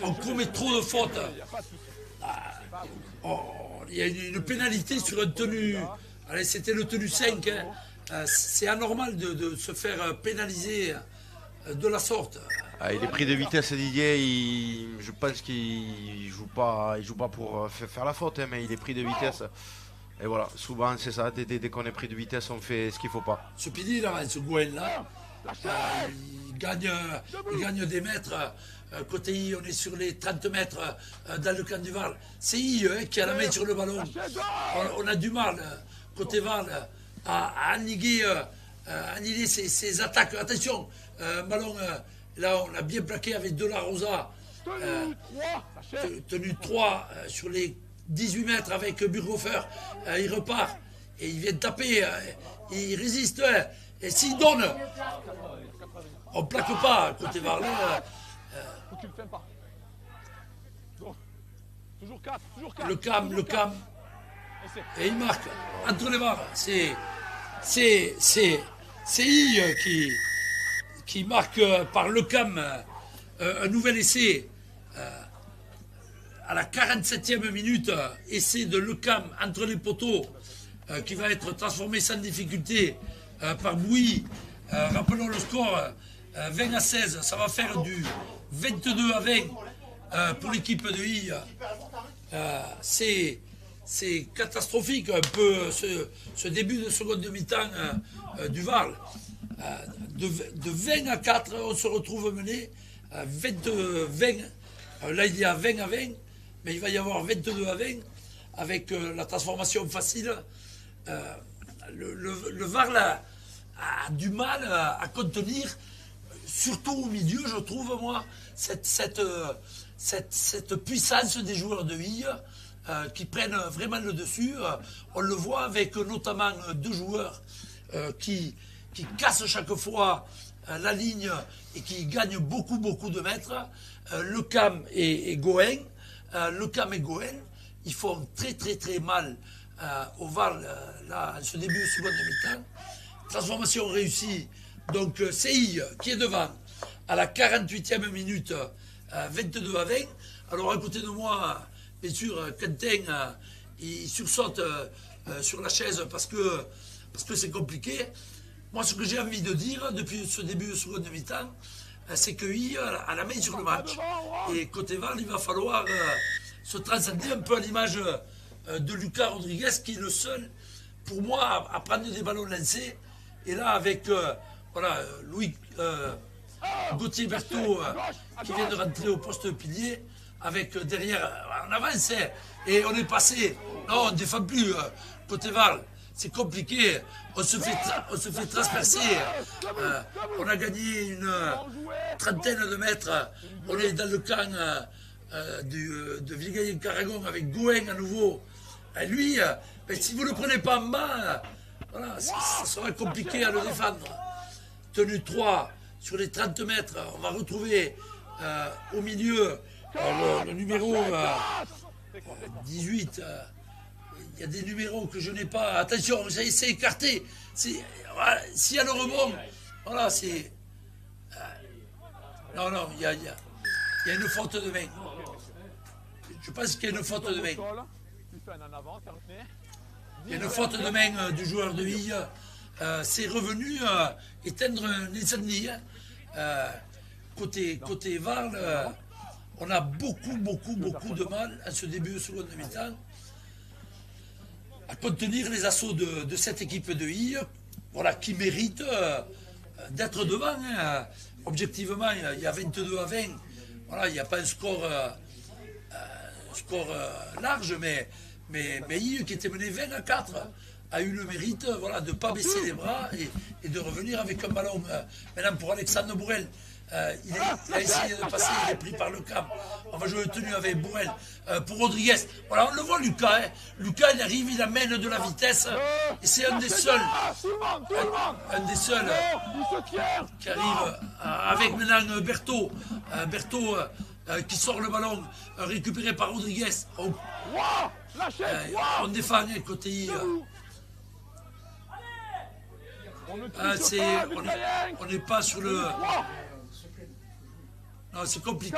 on commet trop de fautes. Il y a une pénalité sur un tenue. Allez, c'était le tenue 5. Hein. C'est anormal de se faire pénaliser de la sorte. Ah, il est pris de vitesse, Didier. Je pense qu'il joue pas pour faire la faute, hein, mais il est pris de vitesse. Et voilà, souvent c'est ça. Dès qu'on est pris de vitesse, on fait ce qu'il faut pas. Ce Pidi là, ce Gouen là, il gagne des mètres. Côté I, on est sur les 30 mètres dans le camp du Varl. C'est I qui a la main sur le ballon. On a du mal, côté Varl, à annihiler ses attaques. Attention, ballon, là on a bien plaqué avec De La Rosa. Tenue 3 sur les 18 mètres avec Burghofer. Il repart et il vient taper. Il résiste. Et s'il donne, on ne plaque pas côté Varl. Tu le fais pas. Toujours 4, toujours 4. Le cam. Et il marque entre les barres. C'est I qui marque par le cam un nouvel essai à la 47e minute. Essai de Le Cam entre les poteaux qui va être transformé sans difficulté par Bouy. Rappelons le score 20-16. Ça va faire du 22-20 pour l'équipe de I. C'est catastrophique un peu ce début de seconde mi-temps du Varl. De 20-4, on se retrouve mené 22-20. Là, il y a 20-20, mais il va y avoir 22-20 avec la transformation facile. Le Varl a du mal à contenir, surtout au milieu, je trouve, moi, cette puissance des joueurs de I qui prennent vraiment le dessus. On le voit avec notamment deux joueurs qui cassent chaque fois la ligne et qui gagnent beaucoup de mètres. Le Cam et Goen. Le Cam et Goen, ils font très mal au Varl, là, en ce début de seconde mi-temps. Transformation réussie. Donc c'est I qui est devant à la 48e minute, 22-20. Alors à côté de moi, bien sûr, Quentin, il sursaute sur la chaise parce que c'est compliqué. Moi, ce que j'ai envie de dire depuis ce début de seconde mi-temps, c'est que I a la main sur le match. Et côté Varl, il va falloir se transcender un peu à l'image de Lucas Rodriguez, qui est le seul, pour moi, à prendre des ballons lancés. Et là, avec Louis Gauthier Berthaud, qui vient de rentrer au poste de pilier, avec derrière, on avance, et on est passé. Non, on ne défend plus côté Varl. C'est compliqué, on se fait transpercer. On a gagné une trentaine de mètres. On est dans le camp de Villegayen-Caragon avec Gouen à nouveau. Et lui, si vous ne le prenez pas en main, voilà, ça sera compliqué à le défendre. Tenue 3 sur les 30 mètres, on va retrouver au milieu le numéro 18. il y a des numéros que je n'ai pas. Attention, c'est écarté. Voilà, s'il y a le rebond, voilà, c'est... Non, non, il y a une faute de main. Je pense qu'il y a une faute de main. Il y a une faute de main du joueur de Ville. C'est revenu éteindre un incendie. Côté VAR, on a beaucoup de mal à ce début de seconde mi-temps à contenir les assauts de cette équipe deIlle, voilà, qui mérite d'être devant. Objectivement, il y a 22-20. Voilà, il n'y a pas un score, large, maisIlle, qui était mené 20-4, a eu le mérite, voilà, de ne pas baisser les bras et de revenir avec un ballon. Maintenant, pour Alexandre Bourrel, il a essayé de passer, il est pris par le camp. On va jouer le tenu avec Bourrel. Pour Rodriguez, voilà, on le voit, Lucas. Lucas, il arrive, il amène de la vitesse. Et c'est un des seuls qui arrive avec maintenant Berthaud. Berthaud qui sort le ballon, récupéré par Rodriguez. On défend côté I. On n'est pas sur le... Non, c'est compliqué.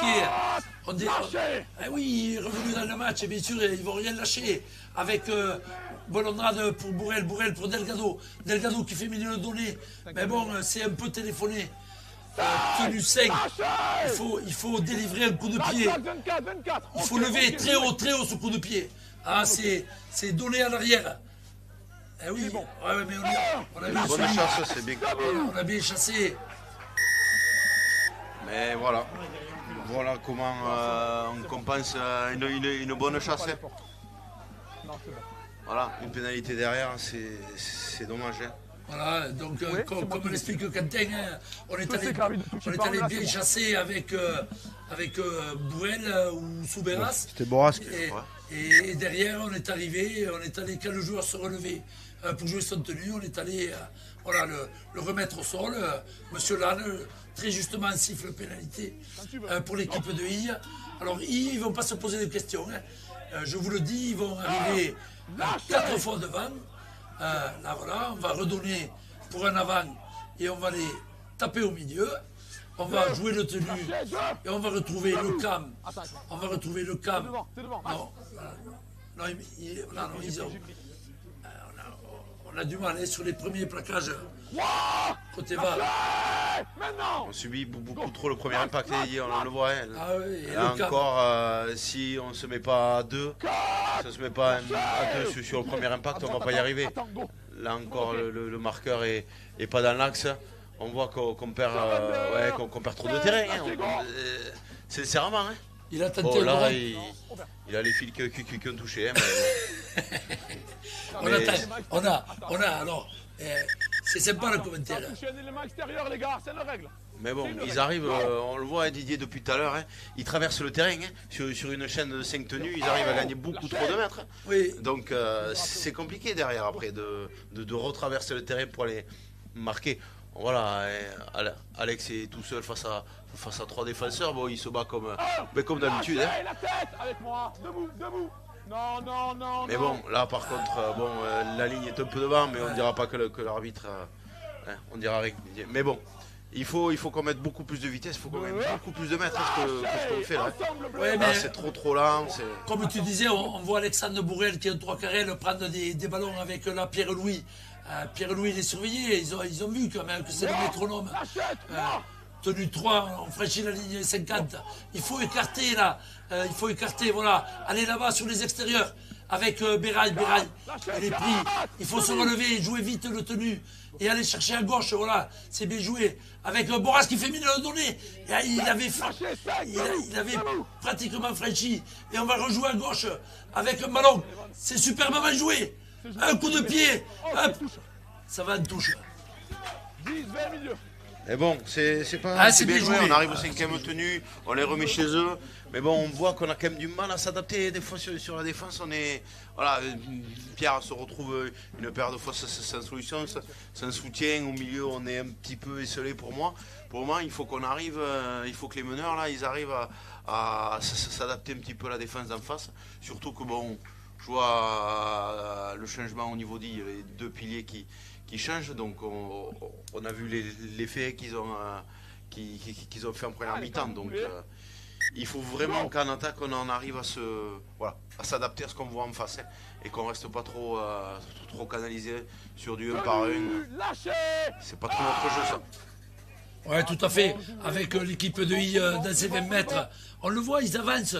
Oui, revenu dans le match, et bien sûr, ils ne vont rien lâcher. Avec Bolondrade pour Bourrel pour Delgado. Delgado qui fait milieu de données. Mais bon, c'est un peu téléphoné. Tenu 5. Il faut délivrer un coup de pied. Il faut lever très haut ce coup de pied. C'est donné à l'arrière. Oui, mais on a bien Bonne chasse, c'est bien. On a bien chassé. Mais voilà. Voilà comment on compense une bonne chasse. Voilà, une pénalité derrière, c'est dommage. Voilà, donc comme l'explique Quentin, on est allé bien chasser avec Bourrel ou Souberas. C'était Boras. Et derrière, on est allé, quand le joueur se relevait pour jouer son tenue, on est allé le remettre au sol. Monsieur Lannes, très justement, siffle pénalité pour l'équipe deIlle. Alors, ils ne vont pas se poser de questions. Je vous le dis, ils vont arriver 4 fois devant. Là, voilà, on va redonner pour un avant et on va les taper au milieu. On va jouer le tenu et on va retrouver le cam. On va retrouver le cam. Non, ils ont... On a du mal sur les premiers plaquages. Côté VAR. On subit beaucoup trop le premier impact, on le voit. Et là encore, si on ne se met pas à 2, si on ne se met pas à 2 sur le premier impact, on ne va pas y arriver. Là encore, le marqueur est pas dans l'axe. On voit qu'on perd, qu'on perd trop de terrain. C'est rarement. Il a tenté là, il a les fils qui ont touché. On a, alors, c'est sympa le commentaire. Mais bon, ils arrivent, on le voit Didier depuis tout à l'heure, ils traversent le terrain, sur une chaîne de 5 tenues, ils arrivent à gagner beaucoup trop de mètres. Oui. Donc c'est compliqué derrière après de retraverser le terrain pour aller marquer. Voilà, Alex est tout seul face à 3 défenseurs, bon il se bat comme d'habitude. La tête avec moi, debout. Non. Mais bon, là par contre, la ligne est un peu devant, mais on ne dira pas que l'arbitre, on dira rien. Mais bon, il faut qu'on mette beaucoup plus de vitesse, il faut qu'on mette beaucoup plus de mètres que ce qu'on fait là. Là c'est trop lent. Comme tu disais, on voit Alexandre Bourrel qui est un 3 carrés prendre des ballons avec la Pierre-Louis. Pierre-Louis il est surveillé, ils ont vu quand même que c'est le métronome. Tenue 3, on franchit la ligne 50. Il faut écarter là, voilà. Aller là-bas sur les extérieurs avec Bérail, il est pris. Il faut se relever, jouer vite le tenu et aller chercher à gauche, voilà. C'est bien joué. Avec Boras qui fait mine de donner. Il avait pratiquement franchi. Et on va rejouer à gauche avec un ballon. C'est superbement joué. Un coup de pied, hop, ça va en touche. 10-20 milieu. Mais bon, c'est pas c'est bien joué, joué. on arrive au 5e tenue, on les remet chez eux. Mais bon, on voit qu'on a quand même du mal à s'adapter. Des fois sur la défense, on est... Voilà, Pierre se retrouve une paire de fois sans solution, sans soutien. Au milieu, on est un petit peu esselé pour moi. Pour moi, il faut qu'on arrive, il faut que les meneurs, là, ils arrivent à s'adapter un petit peu à la défense d'en face. Surtout que bon... Je vois le changement au niveau d'I, les deux piliers qui changent. Donc on a vu l'effet qu'ils ont fait en première mi-temps. Donc il faut vraiment qu'en attaque on en arrive à s'adapter à ce qu'on voit en face, hein, et qu'on reste pas trop canalisé sur du 1 par 1. C'est pas trop notre jeu, ça. Ouais, tout à fait. Avec l'équipe de I dans ces 20 mètres, on le voit, ils avancent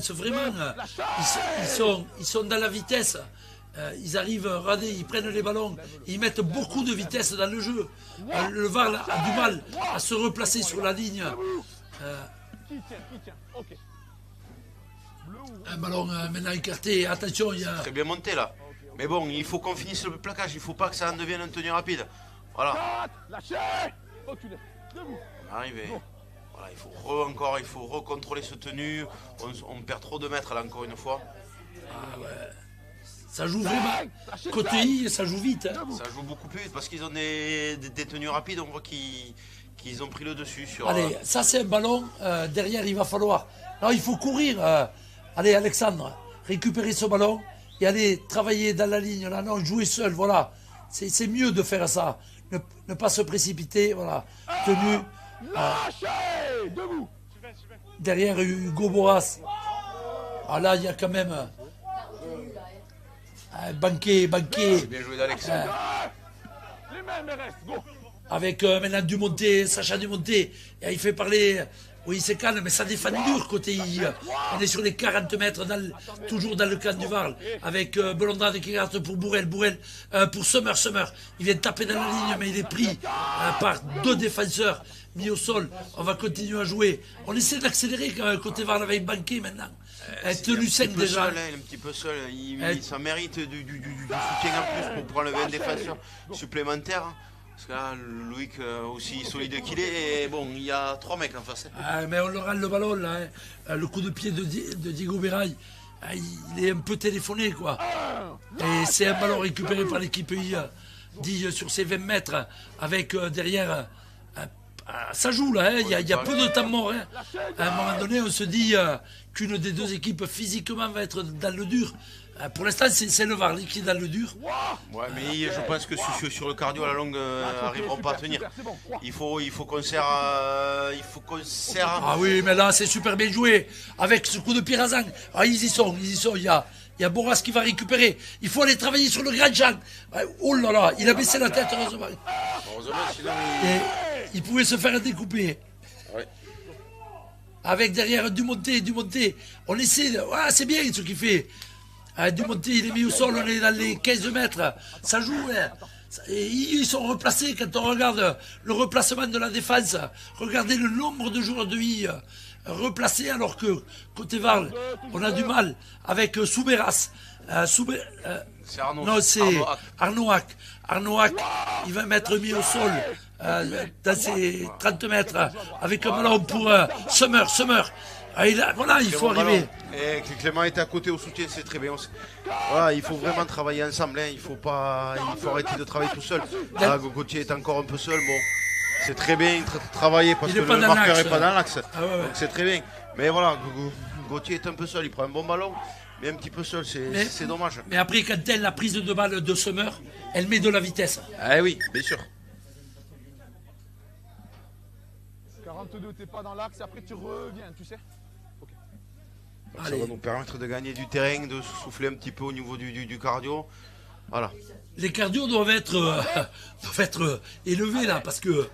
vraiment. Ils sont dans la vitesse. Ils arrivent, regardez, ils prennent les ballons, ils mettent beaucoup de vitesse dans le jeu. Le VAR a du mal à se replacer sur la ligne. Un ballon maintenant écarté, attention, il y a... Très bien monté là. Mais bon, il faut qu'on finisse le plaquage, il faut pas que ça en devienne un tenue rapide. Voilà. On arrive et... Voilà, il faut recontrôler ce tenue. On perd trop de mètres là encore une fois. Ah ouais. Ça joue vraiment. Côté I, ça joue vite. Hein. Ça joue beaucoup plus vite parce qu'ils ont des tenues rapides. On voit qu'ils ont pris le dessus sur... Allez, ça c'est un ballon. Derrière, il va falloir... Non, il faut courir. Allez, Alexandre, récupérer ce ballon et aller travailler dans la ligne. Là, non, jouer seul, voilà. C'est mieux de faire ça. Ne pas se précipiter, voilà. Tenue. Derrière Hugo Boras. Ah là, il y a quand même... Banquet. C'est bien joué d'Alexandre. Avec maintenant Dumonté, Sacha Dumonté. Et il fait parler... Oui, c'est calme, mais ça défend dur côté I. On est sur les 40 mètres, toujours dans le camp du Varl, avec Belondrade qui garde pour Bourrel, pour Summer. Il vient de taper dans la ligne, mais il est pris par deux défenseurs mis au sol. On va continuer à jouer. On essaie d'accélérer côté Varl avec Banquet maintenant. Tenu sec déjà. Seul, il est un petit peu seul. Ça mérite du soutien en plus pour pouvoir lever un défenseur supplémentaire. Parce que là, Loïc, aussi solide qu'il est, et bon, il y a 3 mecs en face. Mais on leur rend le ballon, là. Hein. Le coup de pied de Diego Berail, il est un peu téléphoné, quoi. Et c'est un ballon récupéré par l'équipe I, sur ses 20 mètres, avec derrière... ça joue, là. Hein. Il y a peu de temps mort. Hein. À un moment donné, on se dit qu'une des deux équipes, physiquement, va être dans le dur. Pour l'instant, c'est le Varl qui est dans le dur. Ouais, mais je pense que sur le cardio à la longue, n'arriveront pas à tenir. Il faut qu'on serre. Ah oui, mais là, c'est super bien joué. Avec ce coup de pied rasant. Ah, ils y sont. Il y a Boras qui va récupérer. Il faut aller travailler sur le grand champ. Oh là là, il a baissé la tête, heureusement. Sinon, Et il pouvait se faire découper. Ouais. Avec derrière Dumonté. On essaie. Ah, c'est bien ce qu'il fait. Dumonté, il est mis au sol, on est dans les 15 mètres. Ça joue, hein. Et ils sont replacés quand on regarde le replacement de la défense. Regardez le nombre de joueurs de I replacés, alors que côté Varl, on a du mal avec Souberas. c'est Arnaud. Non, c'est Arnoac. Arnoac, il va mettre mis au sol dans ses 30 mètres avec un ballon pour Summer. Voilà, il faut arriver. Et Clément est à côté au soutien, c'est très bien. Voilà, il faut vraiment travailler ensemble. Hein. Il faut arrêter de travailler tout seul. Là, Gauthier est encore un peu seul. Bon, c'est très bien travailler parce que le marqueur n'est pas dans l'axe. Ah ouais. Donc c'est très bien. Mais voilà, Gauthier est un peu seul. Il prend un bon ballon, mais un petit peu seul. C'est dommage. Mais après, quand elle la prise de balle de Summer, elle met de la vitesse. Ah oui, bien sûr. 42, t'es pas dans l'axe, après tu reviens, tu sais. Ça va nous permettre de gagner du terrain, de souffler un petit peu au niveau du cardio. Voilà. Les cardios doivent être élevés là, parce que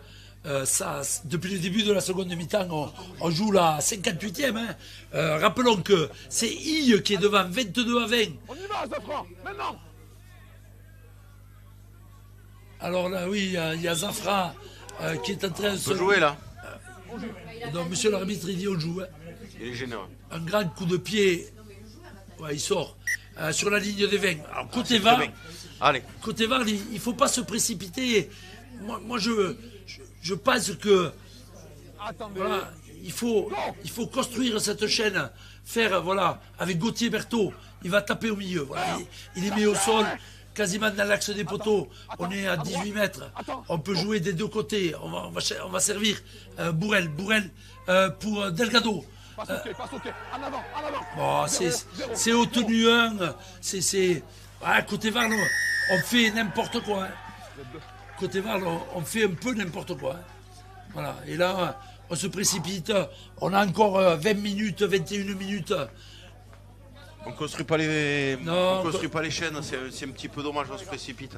depuis le début de la seconde mi-temps, on joue la 58e. Hein. Rappelons que c'est I qui est devant 22 à 20. On y va, Zafran, maintenant. Alors là, oui, il y a Zafra qui est en train de se jouer là. Donc, monsieur l'arbitre, il dit on joue. Hein. Il est généreux. Un grand coup de pied. Ouais, il sort sur la ligne des 20. Alors, côté VAR, il ne faut pas se précipiter. Moi je pense que voilà, il faut construire cette chaîne. Avec Gauthier Berthaud, il va taper au milieu. Voilà, il est mis au sol, quasiment dans l'axe des poteaux. On est à 18 mètres. On peut jouer des deux côtés. On va servir Bourrel pour Delgado. passe au quai. En avant, en avant. Bon, c'est au tenu 1. Côté Varle, on fait n'importe quoi. Hein. Côté Varle, on fait un peu n'importe quoi. Hein. Voilà. Et là, on se précipite. On a encore 20 minutes, 21 minutes. On construit pas construit pas les chaînes, c'est un petit peu dommage, on se précipite.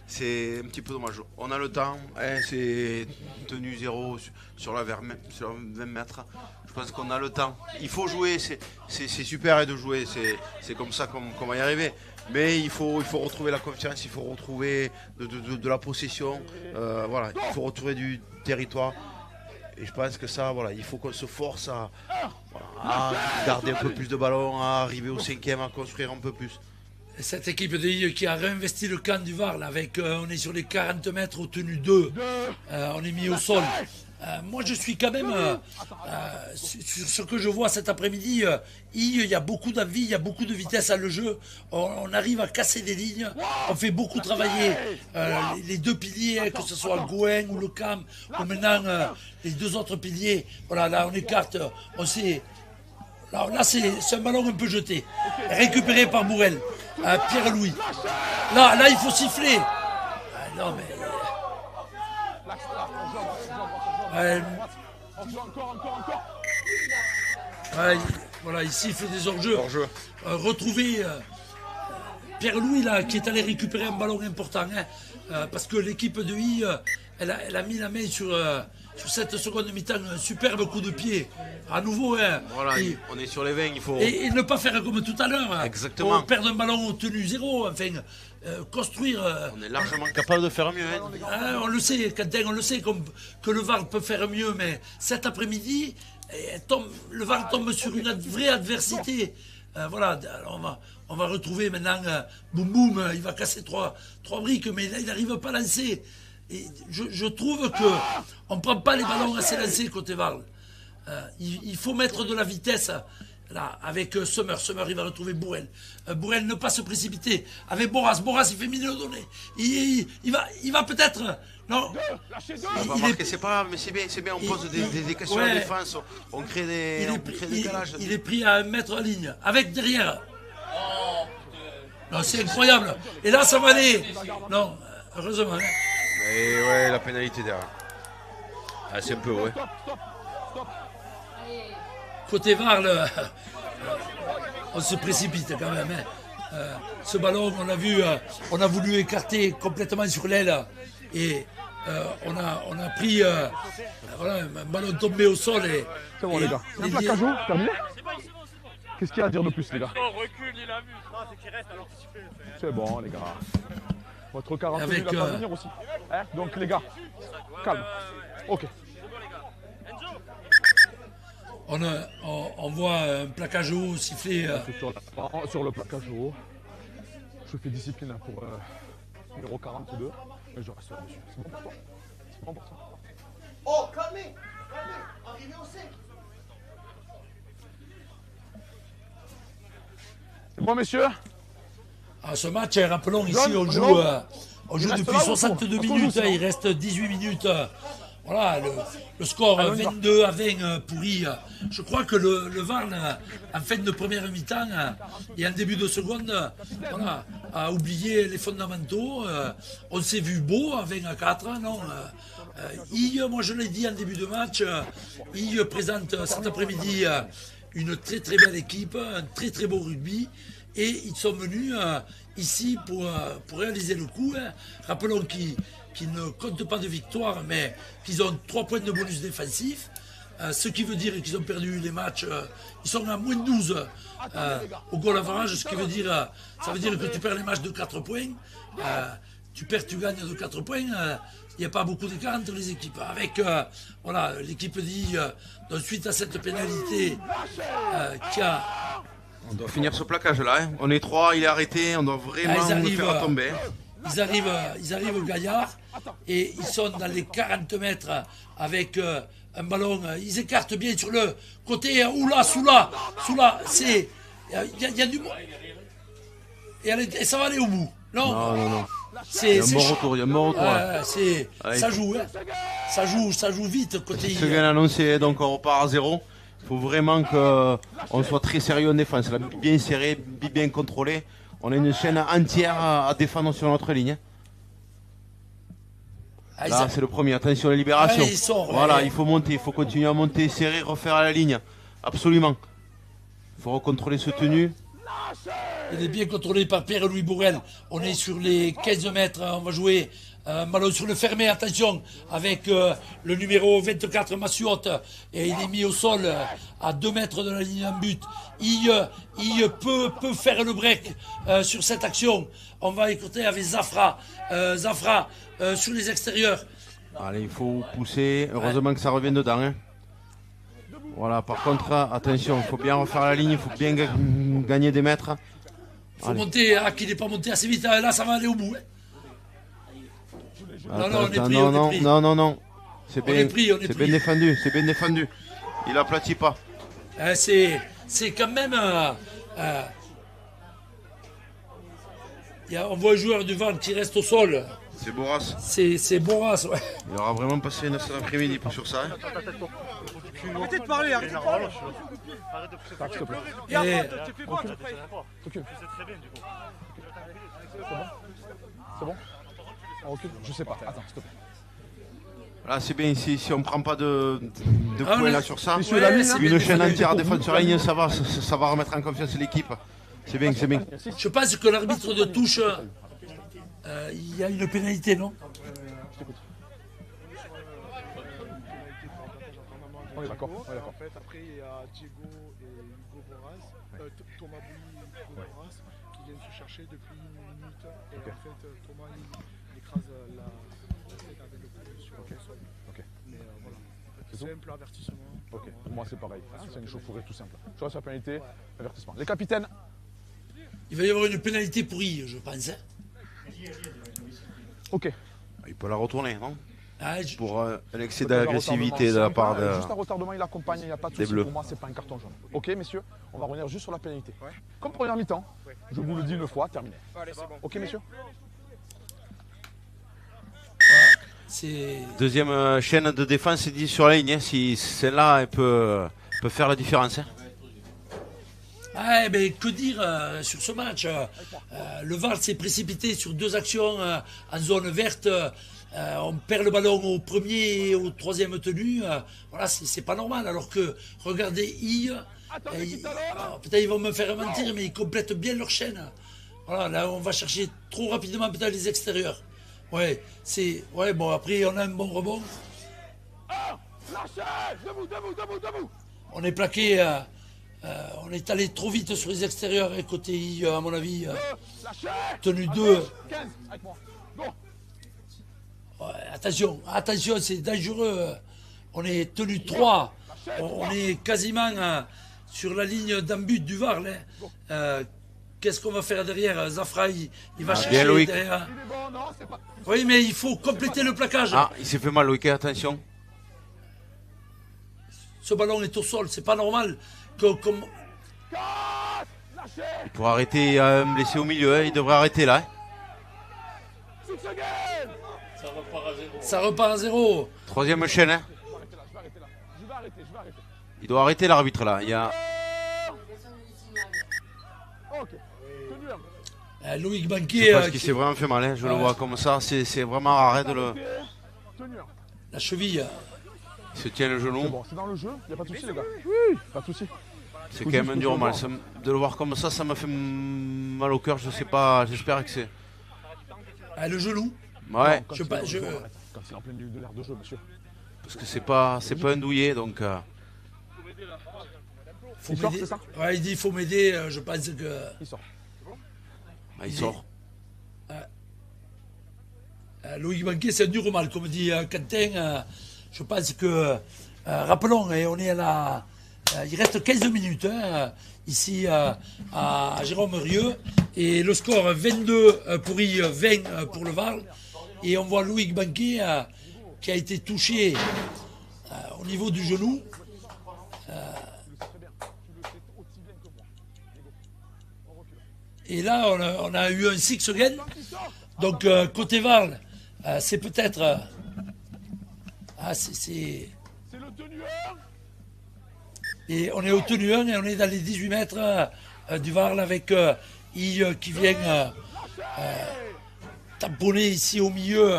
C'est un petit peu dommage. On a le temps, hein, c'est tenue 0 sur la 20 mètres. Je pense qu'on a le temps. Il faut jouer, c'est super de jouer, c'est comme ça qu'on va y arriver. Mais il faut retrouver la confiance, il faut retrouver de la possession, voilà, il faut retrouver du territoire. Et je pense que ça, voilà, il faut qu'on se force à garder un peu plus de ballon, à arriver au 5e, à construire un peu plus. Cette équipe de Hille qui a réinvesti le camp du Var, là, avec, on est sur les 40 mètres au tenu 2, on est mis au sol. Moi, je suis quand même, sur ce que je vois cet après-midi, il y a beaucoup d'envie, il y a beaucoup de vitesse à le jeu. On arrive à casser des lignes, on fait beaucoup travailler les deux piliers, que ce soit Gouin ou le Cam, ou maintenant les deux autres piliers. Voilà, là, on écarte, on sait. Là, c'est un ballon un peu jeté, récupéré par Bourrel, Pierre-Louis. Là, il faut siffler. Non, mais... voilà, il siffle des hors-jeux. Retrouver Pierre-Louis là, qui est allé récupérer un ballon important, hein, parce que l'équipe de I, elle a mis la main sur cette seconde mi-temps, un superbe coup de pied. À nouveau, hein, voilà, on est sur les 20, il faut... Et ne pas faire comme tout à l'heure. Hein, exactement. Perdre un ballon au tenu 0, enfin, construire... on est largement capable de faire mieux. Hein. On le sait, Quentin, on le sait que le VAR peut faire mieux, mais cet après-midi, le VAR tombe sur une vraie adversité. Voilà, alors on va retrouver maintenant Boum Boum, il va casser trois briques, mais là, il n'arrive pas à lancer. Et je trouve qu'on ne prend pas les ballons assez lancés côté VAR. Il faut mettre de la vitesse là, avec Sommer. Sommer, il va retrouver Bourrel. Bourrel, ne pas se précipiter. Avec Boras, il fait mine de donner. Il va peut-être... Non, c'est pas grave, mais c'est bien, on pose des questions à la défense, on crée des décalages. Il est pris à 1 mètre en ligne, avec derrière. Non, c'est incroyable. Et là, ça va aller. Non, heureusement. Hein. Et ouais, la pénalité derrière. Ah, c'est un peu, ouais. Côté VAR, on se précipite quand même. Hein. Ce ballon, on a vu, on a voulu écarter complètement sur l'aile et on a pris voilà, un ballon tombé au sol. C'est bon, les gars. Un plaquage haut, terminé. Qu'est-ce qu'il y a à dire de plus, les gars? Non, recule, il a vu. Non, c'est qu'il reste alors que tu fais. C'est bon, les gars. Votre 40 minutes va venir aussi. Hein, donc, les gars, calme. Ok. On voit un plaquage haut siffler. Sur le plaquage haut, je fais discipline pour numéro 42 et je reste là-dessus. C'est bon pour toi? C'est bon pour toi? Oh, calmez! Arrivez au 5! C'est bon, messieurs? Ce match, rappelons ici, on joue depuis 62 minutes, il reste 18 minutes. Voilà, le score 22 à 20 pour I. Je crois que le VAR, en fin de première mi-temps et en début de seconde, voilà, a oublié les fondamentaux. On s'est vu beau à 20 à 4. Non, I, moi je l'ai dit en début de match, I présente cet après-midi une très très belle équipe, un très très beau rugby. Et ils sont venus ici pour réaliser le coup. Hein. Rappelons qu'ils ne comptent pas de victoire, mais qu'ils ont 3 points de bonus défensif. Ce qui veut dire qu'ils ont perdu les matchs. Ils sont à moins de 12 au goal average, ce qui veut dire, ça veut dire que tu perds les matchs de 4 points. Tu gagnes de 4 points. Il n'y a pas beaucoup d'écart entre les équipes. Avec voilà, l'équipe dit, suite à cette pénalité qui a... On doit finir ce plaquage là, hein. On est 3, il est arrêté, on doit vraiment le faire tomber. Ils arrivent au Gaillard et ils sont dans les 40 mètres avec un ballon. Ils écartent bien sur le côté, sous là, c'est... Il y a du... Et ça va aller au bout. Non. Il y a un bon retour, ça joue, hein. Ça joue vite côté... C'est ce qu'on a annoncé, donc on repart à 0. faut vraiment qu'on soit très sérieux en défense. Là, bien serré, bien contrôlé. On a une chaîne entière à défendre sur notre ligne. Ah, Là, c'est le premier. Attention à la libération. Ouais, ils sont, voilà, ouais. il faut monter, il faut continuer à monter, serrer, refaire à la ligne. Absolument. Il faut recontrôler ce tenu. Il est bien contrôlé par Pierre-Louis Bourrel. On est sur les 15 mètres. On va jouer ballon sur le fermé. Attention, avec le numéro 24, Massiotte. Et il est mis au sol à 2 mètres de la ligne en but. Il peut faire le break sur cette action. On va écouter avec Zafra. Zafra sur les extérieurs. Allez, il faut pousser. Heureusement que ça revient dedans. Hein. Voilà, par contre, attention, il faut bien refaire la ligne, il faut bien gagner des mètres. Il faut monter, qu'il n'est pas monté assez vite. Là, ça va aller au bout. Attends, non, on est pris, non, on est pris. non. C'est bien, est pris, on est c'est pris. bien défendu, c'est bien défendu. Il aplatit pas. C'est quand même... on voit un joueur du Val qui reste au sol. C'est Boras. C'est Boras, ouais. Il aura vraiment passé une seule après-midi sur ça. Hein. Arrêtez de parler, arrêtez de parler. Tac, s'il te plaît. Et- Recule. C'est bon? On recule? Je sais pas. Attends, s'il te plaît. Là, c'est bien ici. Si on ne prend pas de Ah, points on là est- sur ça, Messieurs, la ligne, c'est une bien chaîne défendu. entière à défendre sur la ligne, ça va remettre en confiance l'équipe. C'est bien, c'est bien. Je pense que l'arbitre de touche, il y a une pénalité, non? On est d'accord, on est d'accord. En fait, après, il y a Diego et Hugo Boras, Thomas Bouly et Hugo Boras, qui viennent se chercher depuis une minute. Et en fait, Thomas, il écrase la tête avec le coude sur le sol. Ok. Mais voilà. C'est tout? Simple avertissement. Ok, pour moi c'est pareil. C'est une chauffourée tout simple. Je reste sur la pénalité, avertissement. Les capitaines, Il va y avoir une pénalité pour I, je pense. Hein. ok. Il peut la retourner, non? Ah, Pour un excès Peut-être un d'agressivité de retardement. la part Si un de. juste un retardement, il accompagne, il n'y a pas de des souci. Bleus. Pour moi, c'est pas un carton jaune. Ok, messieurs, on va revenir juste sur la pénalité. Comme première mi-temps, je vous le dis une fois, terminé. Allez, c'est bon. Ok, messieurs? c'est... Deuxième chaîne de défense dit sur la ligne. Hein. Si celle-là, elle peut faire la différence. Hein. Ah, ben, que dire sur ce match le Val s'est précipité sur 2 actions en zone verte. On perd le ballon au premier et au troisième tenu. Voilà, c'est pas normal. Alors que, regardez, peut-être ils vont me faire mentir, mais ils complètent bien leur chaîne. Voilà, là, on va chercher trop rapidement peut-être les extérieurs. Ouais, ouais, bon, après, on a un bon rebond. On est plaqué. On est allé trop vite sur les extérieurs et côté I, à mon avis. Tenue 2. Ouais, attention, c'est dangereux. On est tenue 3. On est quasiment sur la ligne d'en but du Var. Qu'est-ce qu'on va faire derrière? Zafra, il va chercher bien, Loïc. derrière. Oui, mais il faut compléter le plaquage. Ah, il s'est fait mal, Loïc, attention. Ce ballon est au sol, c'est pas normal. Comme... Il pourra arrêter à me laisser au milieu. Hein. Il devrait arrêter là. Hein. Ça repart à 0. Troisième chaîne. Hein. Il doit arrêter l'arbitre là. Il y a... Loïc Je Banquet, pense qu'il s'est vraiment fait mal. Hein. Je le vois comme ça. C'est vraiment arrête de le. la cheville. Il se tient le genou. Bon, c'est dans le jeu, il n'y a pas de souci, les gars. Oui, pas de souci. C'est quand même un dur mal. De le voir comme ça m'a fait mal au cœur. Je sais pas. J'espère que c'est. Le genou. Ouais. Quand Je il pas- est en- je- Quand il est en plein milieu de l'air de jeu, monsieur. Parce que c'est pas un douillet donc. Faut Il sort, m'aider. c'est ça? Ouais, il dit il faut m'aider. Je pense que Il sort. Il sort. Loïc Banquet, c'est un dur mal, comme dit Quentin. Je pense que, rappelons, on est à la... il reste 15 minutes ici à Jérôme Rieux. Et le score 22 pour I, 20 pour le Var. Et on voit Loïc Banquet qui a été touché au niveau du genou. Et là, on a eu un 6 again. Donc, côté Val, c'est peut-être... c'est... Et on est au tenue 1 et on est dans les 18 mètres du Varl avec I qui vient tamponner ici au milieu.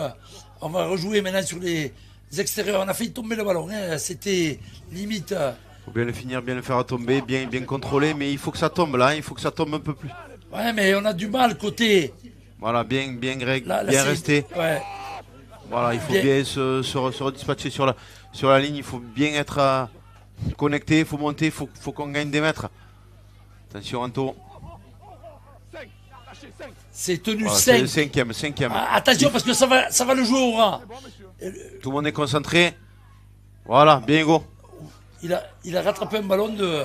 On va rejouer maintenant sur les extérieurs. On a fait tomber le ballon. Hein. C'était limite. Il faut bien le finir, bien le faire tomber, bien contrôler, mais il faut que ça tombe là, il faut que ça tombe un peu plus. Ouais, mais on a du mal côté. Voilà, bien Là, rester. Ouais. Voilà, il faut bien se redispatcher sur la ligne, il faut bien être connecté, il faut monter, il faut qu'on gagne des mètres. Attention Anto. C'est tenu Voilà, 5. c'est le cinquième. Attention parce que ça va le jouer au rang. Tout le monde est concentré. Voilà, bien Hugo. Il a rattrapé un ballon de.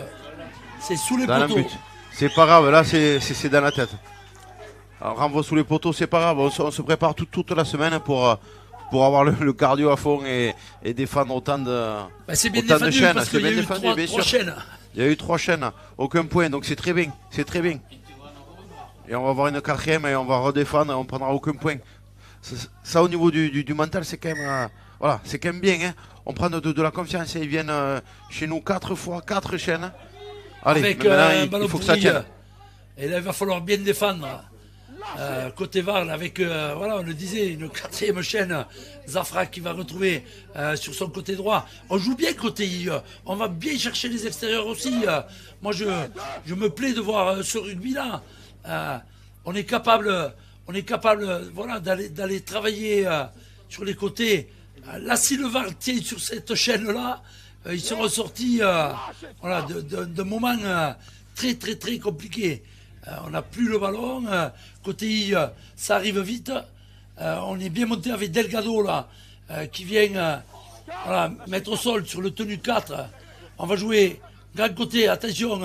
C'est sous les Dans le poteaux. but. C'est pas grave, là c'est dans la tête. Alors, renvoi sous les poteaux, c'est pas grave. On se prépare toute la semaine pour avoir le cardio à fond et défendre autant de, C'est bien autant de défendu chaînes. parce C'est qu'il y a bien eu défendu, 3 bien sûr. chaînes. Il y a eu 3 chaînes, aucun point, donc c'est très bien. C'est très bien. Et on va avoir une 4e et on va redéfendre et on prendra aucun point. Ça au niveau du mental, c'est quand même voilà, c'est quand même bien. Hein. On prend de la confiance et ils viennent chez nous 4 fois 4 chaînes. Allez, Avec maintenant, un ballon il faut que ça pourri. tienne. Et là, il va falloir bien défendre. Côté Varl, avec, voilà, on le disait, une 4e chaîne. Zafra qui va retrouver sur son côté droit. On joue bien côté I. On va bien chercher les extérieurs aussi. Moi, je me plais de voir ce rugby-là. On est capable voilà, d'aller travailler sur les côtés. Là, si le Varl tient sur cette chaîne-là, ils seront sortis voilà, de moments très, très, très compliqués. On n'a plus le ballon. Côté I, ça arrive vite. On est bien monté avec Delgado là, qui vient voilà, mettre au sol sur le tenue 4. On va jouer grand côté, attention,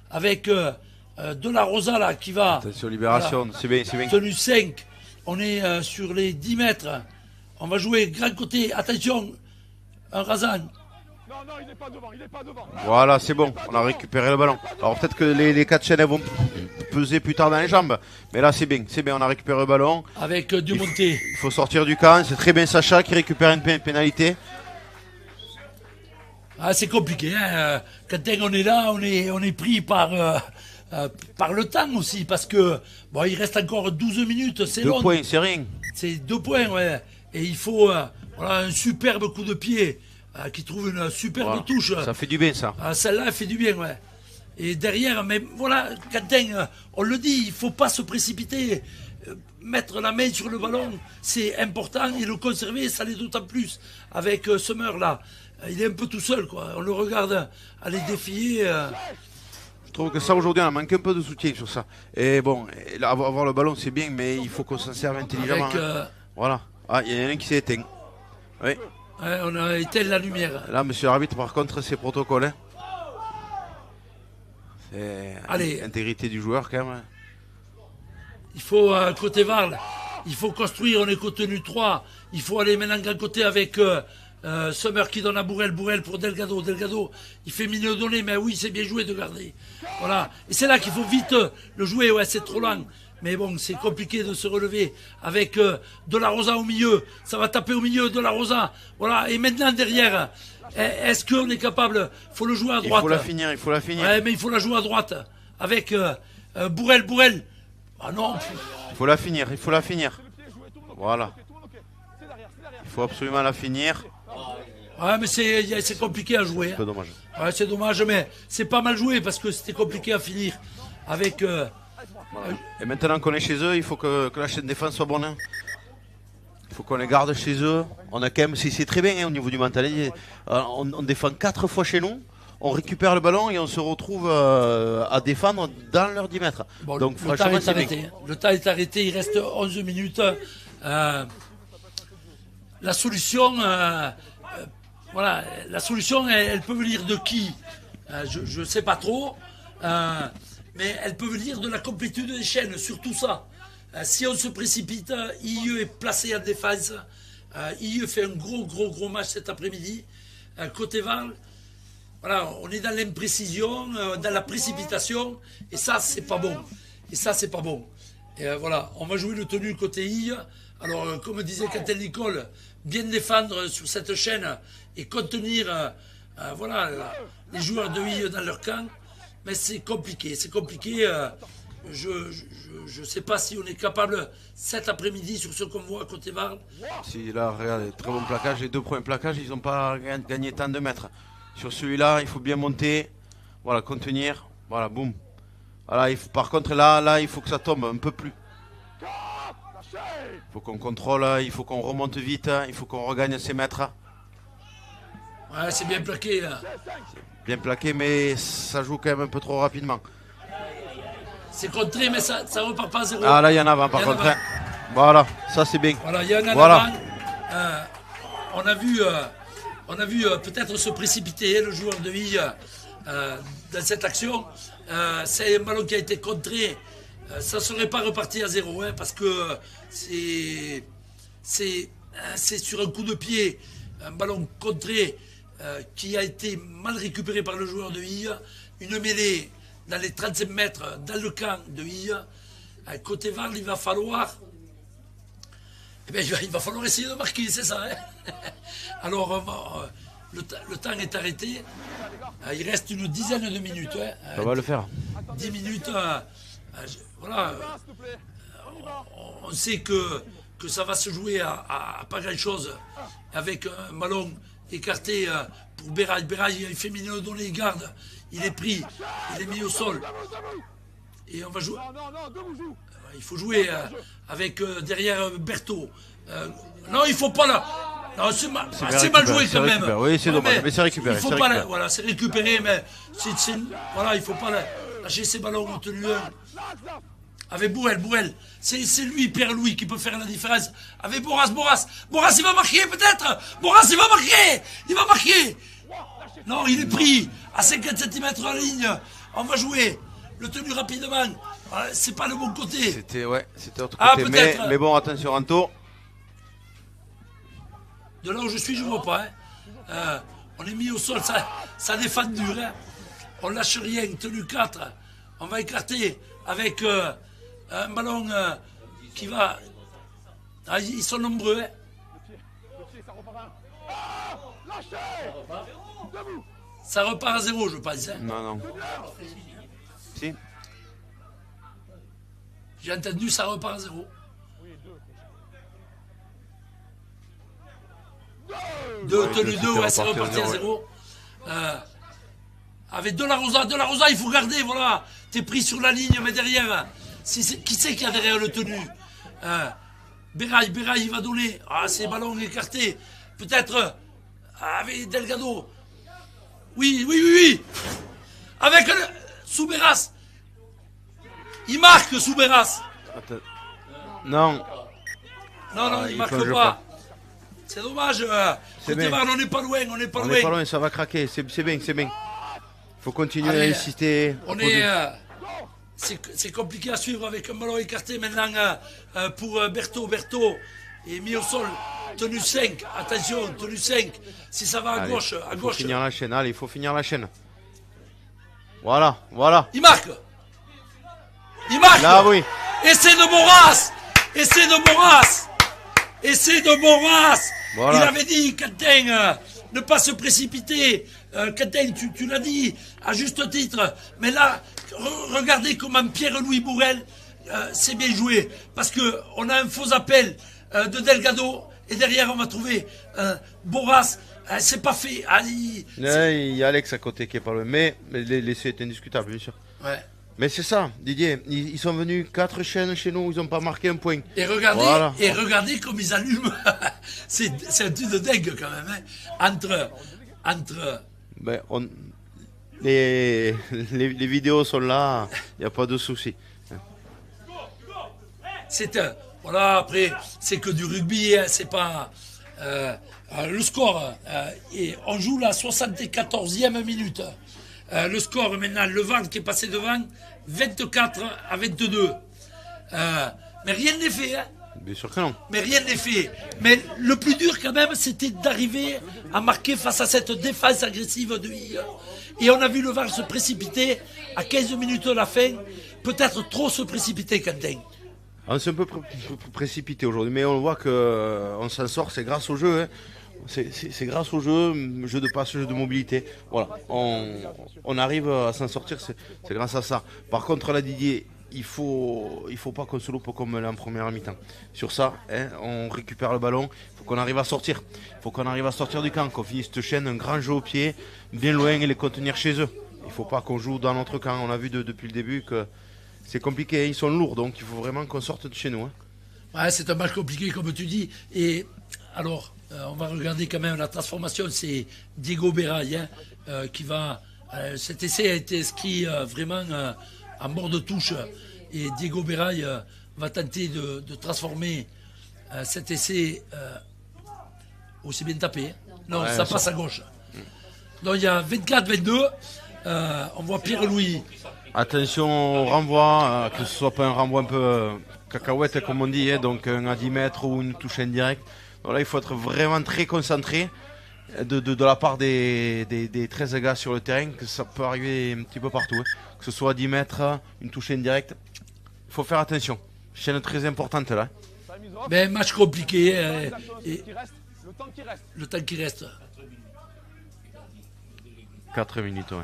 avec De La Rosa là, qui va. Attention, libération, voilà, c'est bien. tenue 5. On est sur les 10 mètres. On va jouer grand côté, attention, un Razan. Non, il n'est pas devant. Voilà, c'est bon, on a récupéré le ballon. Alors peut-être que les 4 chaînes elles vont peser plus tard dans les jambes. Mais là, c'est bien, on a récupéré le ballon. Avec du monté. Il faut sortir du camp, c'est très bien Sacha qui récupère une pénalité. C'est compliqué. Hein. Quand on est là, on est pris par le temps aussi. Parce que bon, il reste encore 12 minutes, c'est 2 long. points, c'est rien. C'est 2 points, ouais. Et il faut voilà, un superbe coup de pied qui trouve une superbe Voilà. touche. Ça fait du bien ça. Celle-là, elle fait du bien, ouais. Et derrière, mais voilà, Quentin, on le dit, il ne faut pas se précipiter. Mettre la main sur le ballon, c'est important. Et le conserver, ça l'est d'autant plus. Avec Summer, là, il est un peu tout seul, quoi. On le regarde aller défier. Je trouve que ça aujourd'hui on a manqué un peu de soutien sur ça. Et bon, avoir le ballon c'est bien, mais il faut qu'on s'en serve intelligemment. Avec, Voilà. Ah, il y en a un qui s'est éteint. Oui. Ouais, on a éteint la lumière. Là, monsieur l'arbitre, par contre, c'est protocole. Hein. C'est Allez. intégrité du joueur quand même. Il faut, côté Varl, il faut construire, on est contenu 3. Il faut aller maintenant d'un côté avec Summer qui donne à Bourrel pour Delgado. Delgado, il fait milieu donné, mais oui, c'est bien joué de garder. Voilà. Et c'est là qu'il faut vite le jouer. Ouais, c'est trop lent. Mais bon, c'est compliqué de se relever avec De La Rosa au milieu. Ça va taper au milieu, De La Rosa. Voilà. Et maintenant, derrière, est-ce qu'on est capable? Il faut le jouer à droite. Il faut la finir. Ouais, mais il faut la jouer à droite. Avec Bourrel. Ah non. Il faut la finir. Voilà. Il faut absolument la finir. Ouais, mais c'est compliqué à jouer. C'est pas dommage. Ouais, c'est dommage, mais c'est pas mal joué parce que c'était compliqué à finir. Avec. Et maintenant qu'on est chez eux, il faut que la chaîne de défense soit bonne. Hein. Il faut qu'on les garde chez eux. On a quand même, c'est très bien hein, au niveau du mental. On défend 4 fois chez nous. On récupère le ballon et on se retrouve à défendre dans leurs 10 mètres. Bon, donc le temps franchement, est c'est bien. arrêté. Le temps est arrêté, il reste 11 minutes. La solution, voilà, la solution, elle peut venir de qui? Je ne sais pas trop. Mais elle peut venir de la complétude des chaînes, surtout ça. Si on se précipite, IE est placé en défense. IE fait un gros match cet après-midi. Côté Varl, voilà, on est dans l'imprécision, dans la précipitation, et ça, c'est pas bon. Et voilà, on va jouer le tenue côté I. Alors, comme disait Quentin Nicole, bien défendre sur cette chaîne et contenir voilà, les joueurs de I dans leur camp. Mais c'est compliqué. C'est compliqué. Je ne sais pas si on est capable cet après-midi sur ce qu'on voit à Côté-Varne. Si là, regardez, très bon plaquage. Les 2 premiers plaquages, ils n'ont pas gagné tant de mètres. Sur celui-là, il faut bien monter. Voilà, contenir. Voilà, boum. Voilà, par contre, là, il faut que ça tombe un peu plus. Il faut qu'on contrôle, il faut qu'on remonte vite, il faut qu'on regagne ses mètres. Ouais, c'est bien plaqué là. Bien plaqué, mais ça joue quand même un peu trop rapidement. C'est contré, mais ça repart pas à 0. Ah là, il y en a avant par contre. Hein. Voilà, ça c'est bien. Voilà, il y en a voilà. On a vu peut-être se précipiter le joueur de I dans cette action. C'est un ballon qui a été contré. Ça ne serait pas reparti à 0, hein, parce que c'est sur un coup de pied, un ballon contré qui a été mal récupéré par le joueur de I. Une mêlée dans les 35 mètres dans le camp de I. À Côté-Varne, il va falloir... Eh bien, il va falloir essayer de marquer, c'est ça. Hein. Alors, le temps est arrêté. Il reste une dizaine de minutes. Hein. Ça va le faire. 10 minutes. Voilà. On sait que ça va se jouer à pas grand-chose avec un ballon écarté pour Béraille. Béraille, il fait mine donné, il garde. Il est pris, il est mis au sol. Et on va jouer. Il faut jouer avec derrière Berthaud. Non, il faut pas là. Non, c'est mal joué quand même. Oui, c'est dommage, mais c'est récupéré. Il faut pas là. Voilà, c'est récupéré, mais voilà, il faut pas lâcher ses ballons en tenue 1. Avec Bourrel. C'est lui, Pierre-Louis, qui peut faire la différence. Avec Boras, il va marquer peut-être. Boras, il va marquer. Non, il est pris à 50 cm en ligne. On va jouer. Le tenu rapidement. C'est pas le bon côté. C'était autre côté. Mais bon, attention, Anto. De là où je suis, je ne vois pas. Hein. On est mis au sol, ça défend dur. Hein. On lâche rien, tenue 4. On va écarter avec un ballon qui va... Ah, ils sont nombreux. Hein. Ça repart à 0, je pense. Hein. Non. Si. J'ai entendu, ça repart à 0. Tenue 2, ouais, c'est reparti à 0. Avec De La Rosa, il faut garder, voilà. T'es pris sur la ligne, mais derrière, qui c'est qu'il y a derrière le tenu? Béraille, il va donner. Ah, ces ballons écartés. Peut-être avec Delgado. Oui. Avec Soubeyras. Il marque, Soubeyras. Non. Non, il marque pas. C'est dommage. Côté-Varne, on n'est pas loin. On n'est pas loin, ça va craquer. C'est bien. Il faut continuer à insister. C'est compliqué à suivre avec un ballon écarté maintenant pour Berthaud est mis au sol. Tenue 5, attention, tenue 5. Si ça va à gauche. Il faut finir la chaîne. Voilà. Il marque. Là, oui. Essai de Boras. Voilà. Il avait dit, Quentin, ne pas se précipiter. Quentin, tu l'as dit à juste titre. Mais là, regardez comment Pierre-Louis Bourrel s'est bien joué. Parce qu'on a un faux appel de Delgado. Et derrière, on va trouver Boras. C'est pas fait. Il y a Alex à côté qui est pas loin. Mais l'essai est indiscutable, bien sûr. Ouais. Mais c'est ça, Didier. Ils sont venus 4 chaînes chez nous. Ils n'ont pas marqué un point. Et regardez comme ils allument. C'est un truc de dingue quand même. Hein. Entre... Ben, les vidéos sont là. Il n'y a pas de souci. Voilà, après, c'est que du rugby. Hein, c'est pas... le score, et on joue la 74e minute. Le score maintenant, le Varne qui est passé devant, 24 à 22. Mais rien n'est fait. Hein. Bien sûr que non. Mais rien n'est fait. Mais le plus dur quand même, c'était d'arriver à marquer face à cette défense agressive de I. Et on a vu le Varne se précipiter à 15 minutes de la fin. Peut-être trop se précipiter, Quentin. On s'est un peu précipité aujourd'hui, mais on voit qu'on s'en sort, c'est grâce au jeu. Hein. C'est grâce au jeu de passe, jeu de mobilité. Voilà, on arrive à s'en sortir, c'est grâce à ça. Par contre, là, Didier, il faut pas qu'on se loupe comme en première mi-temps. Sur ça, hein, on récupère le ballon, il faut qu'on arrive à sortir. Il faut qu'on arrive à sortir du camp, qu'on finisse cette chaîne, un grand jeu au pied, bien loin et les contenir chez eux. Il ne faut pas qu'on joue dans notre camp. On a vu depuis le début que c'est compliqué, ils sont lourds, donc il faut vraiment qu'on sorte de chez nous. Hein. Ouais, c'est un match compliqué, comme tu dis. Et alors, on va regarder quand même la transformation. C'est Diego Berail qui va. Cet essai a été inscrit vraiment en bord de touche. Et Diego Berail va tenter de transformer cet essai aussi bien tapé. Non, ça passe à gauche. Donc il y a 24-22. On voit Pierre-Louis. Attention au renvoi, que ce soit pas un renvoi un peu cacahuète comme on dit, hein, donc un à 10 mètres ou une touche indirecte. Donc là, il faut être vraiment très concentré de la part des 13 gars sur le terrain, que ça peut arriver un petit peu partout. Hein. Que ce soit à 10 mètres, une touche indirecte, il faut faire attention. Chaîne très importante là. Mais match compliqué. Le temps qui reste. 4 minutes, ouais.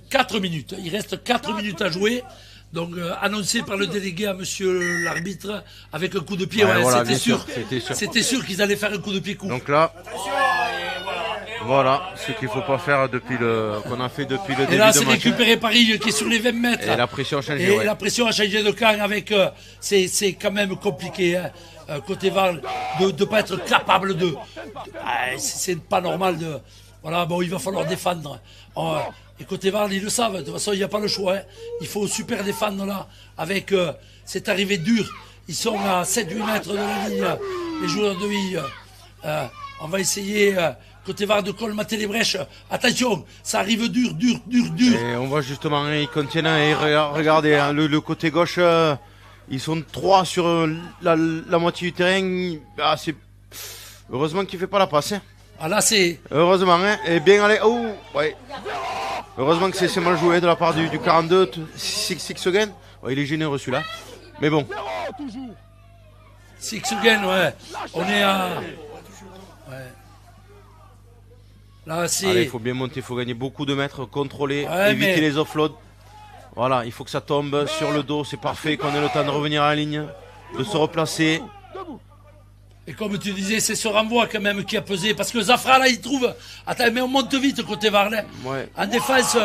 4 minutes. Il reste 4 minutes à jouer. Donc annoncé par le délégué à monsieur l'arbitre avec un coup de pied. Ouais, voilà, c'était sûr. sûr. C'était sûr qu'ils allaient faire un coup de pied court. Donc là, voilà ce qu'il ne faut pas faire qu'on a fait depuis le début de match. Et là, c'est récupéré par Yves qui est sur les 20 mètres. Et la pression a changé. Et la pression a changé de camp avec. C'est quand même compliqué. Hein. Côté Var, de ne pas être capable de. C'est pas normal de. Voilà, bon, il va falloir défendre. Et côté Var, ils le savent. De toute façon, il n'y a pas le choix. Hein. Il faut super défendre là. Avec cette arrivée dure. Ils sont à 7-8 mètres de la ligne. Les joueurs de I. On va essayer. Côté Var de colmater les brèches. Attention, ça arrive dur. Et on voit justement, ils contiennent. Et regardez, hein, le côté gauche, ils sont 3 sur la moitié du terrain. Heureusement qu'il ne fait pas la passe. Hein. Ah là, c'est. Heureusement, hein. Et bien allé. Oh, ouais. Heureusement que c'est mal joué de la part du 42, Sixgen. Ouais, il est généreux celui-là. Mais bon. Sixgen, ouais. On est à. Ouais. Là, c'est. Allez, il faut bien monter, il faut gagner beaucoup de mètres, contrôler, éviter les offloads. Voilà, il faut que ça tombe sur le dos, c'est parfait, qu'on ait le temps de revenir à la ligne, de se replacer. Et comme tu disais, c'est ce renvoi quand même qui a pesé. Parce que Zafra, là, il trouve. Attends, mais on monte vite côté Varlin. Ouais. En défense,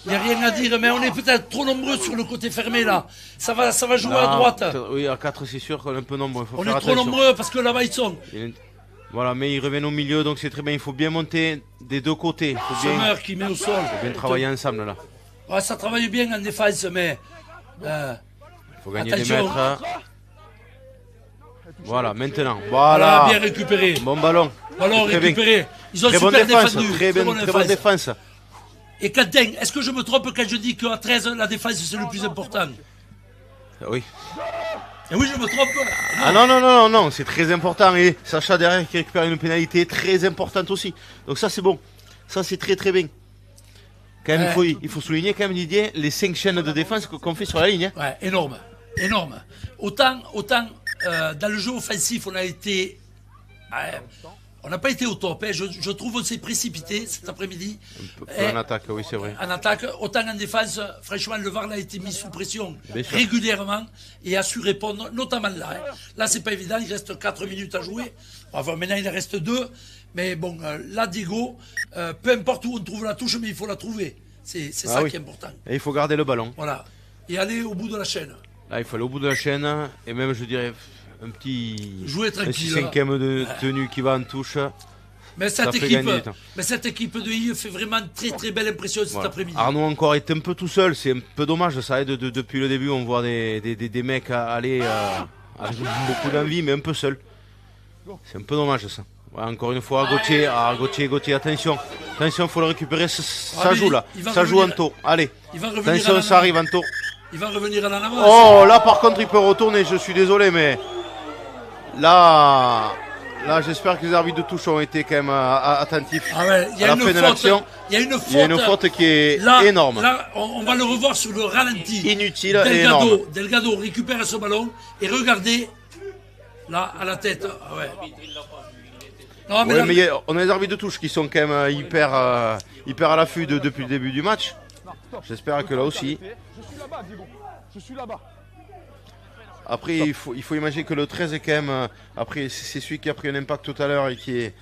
il n'y a rien à dire. Mais on est peut-être trop nombreux sur le côté fermé, là. Ça va jouer à droite. Oui, à 4, c'est sûr qu'on est un peu nombreux. On est trop nombreux parce que là-bas, ils sont. Voilà, mais ils reviennent au milieu, donc c'est très bien. Il faut bien monter des deux côtés. Sommer qui met au sol. Il faut bien travailler ensemble, là. Ouais, ça travaille bien en défense, mais. Il faut gagner des mètres. Voilà, maintenant. Voilà. Bien récupéré. Bon ballon. Ballon récupéré. Ils ont très super défense, défendu. Très bonne défense. Et Quentin, est-ce que je me trompe quand je dis qu'à 13, la défense, c'est le plus important? Oui. Et oui, je me trompe. Ah non, c'est très important. Et Sacha derrière qui récupère une pénalité très importante aussi. Donc ça, c'est bon. Ça, c'est très très bien. Quand même, il faut souligner quand même, Didier, les 5 chaînes de défense qu'on fait sur la ligne. Hein. Ouais, énorme. Autant dans le jeu offensif, on a été. On n'a pas été au top. Hein. Je trouve qu'on s'est précipité cet après-midi. En attaque, oui, c'est vrai. En attaque, autant en défense, franchement, le VAR a été mis sous pression régulièrement et a su répondre, notamment là. Hein. Là, c'est pas évident, il reste 4 minutes à jouer. Enfin, maintenant, il en reste 2. Mais bon, là, Diego, peu importe où on trouve la touche, mais il faut la trouver. C'est ça qui est important. Et il faut garder le ballon. Voilà. Et aller au bout de la chaîne. Là, il faut aller au bout de la chaîne. Et même, je dirais, un petit. Jouer tranquille. 5e de tenue qui va en touche. Mais cette équipe de I fait vraiment très très belle impression cet après-midi. Arnaud encore est un peu tout seul. C'est un peu dommage. Ça aide depuis le début. On voit des mecs aller avec beaucoup d'envie, mais un peu seul. C'est un peu dommage ça. Ouais, encore une fois, Gauthier, attention, il faut le récupérer, ça joue là, ça joue en taux, allez, attention, ça arrive en taux. Il va revenir à l'avance. Oh, là par contre il peut retourner, je suis désolé, mais là j'espère que les arbitres de touche ont été quand même attentifs à la fin de l'action. Il y a une faute qui est énorme. Là, on va le revoir sur le ralenti. Inutile et énorme. Delgado récupère ce ballon et regardez, là, à la tête, Non, mais Ouais, là, mais on a des arbitres de touche qui sont quand même hyper à l'affût depuis le début du match. Non, stop. J'espère que là aussi. Je suis là-bas, Diego. Je suis là-bas. Après, il faut imaginer que le 13 est quand même. Après, c'est celui qui a pris un impact tout à l'heure et qui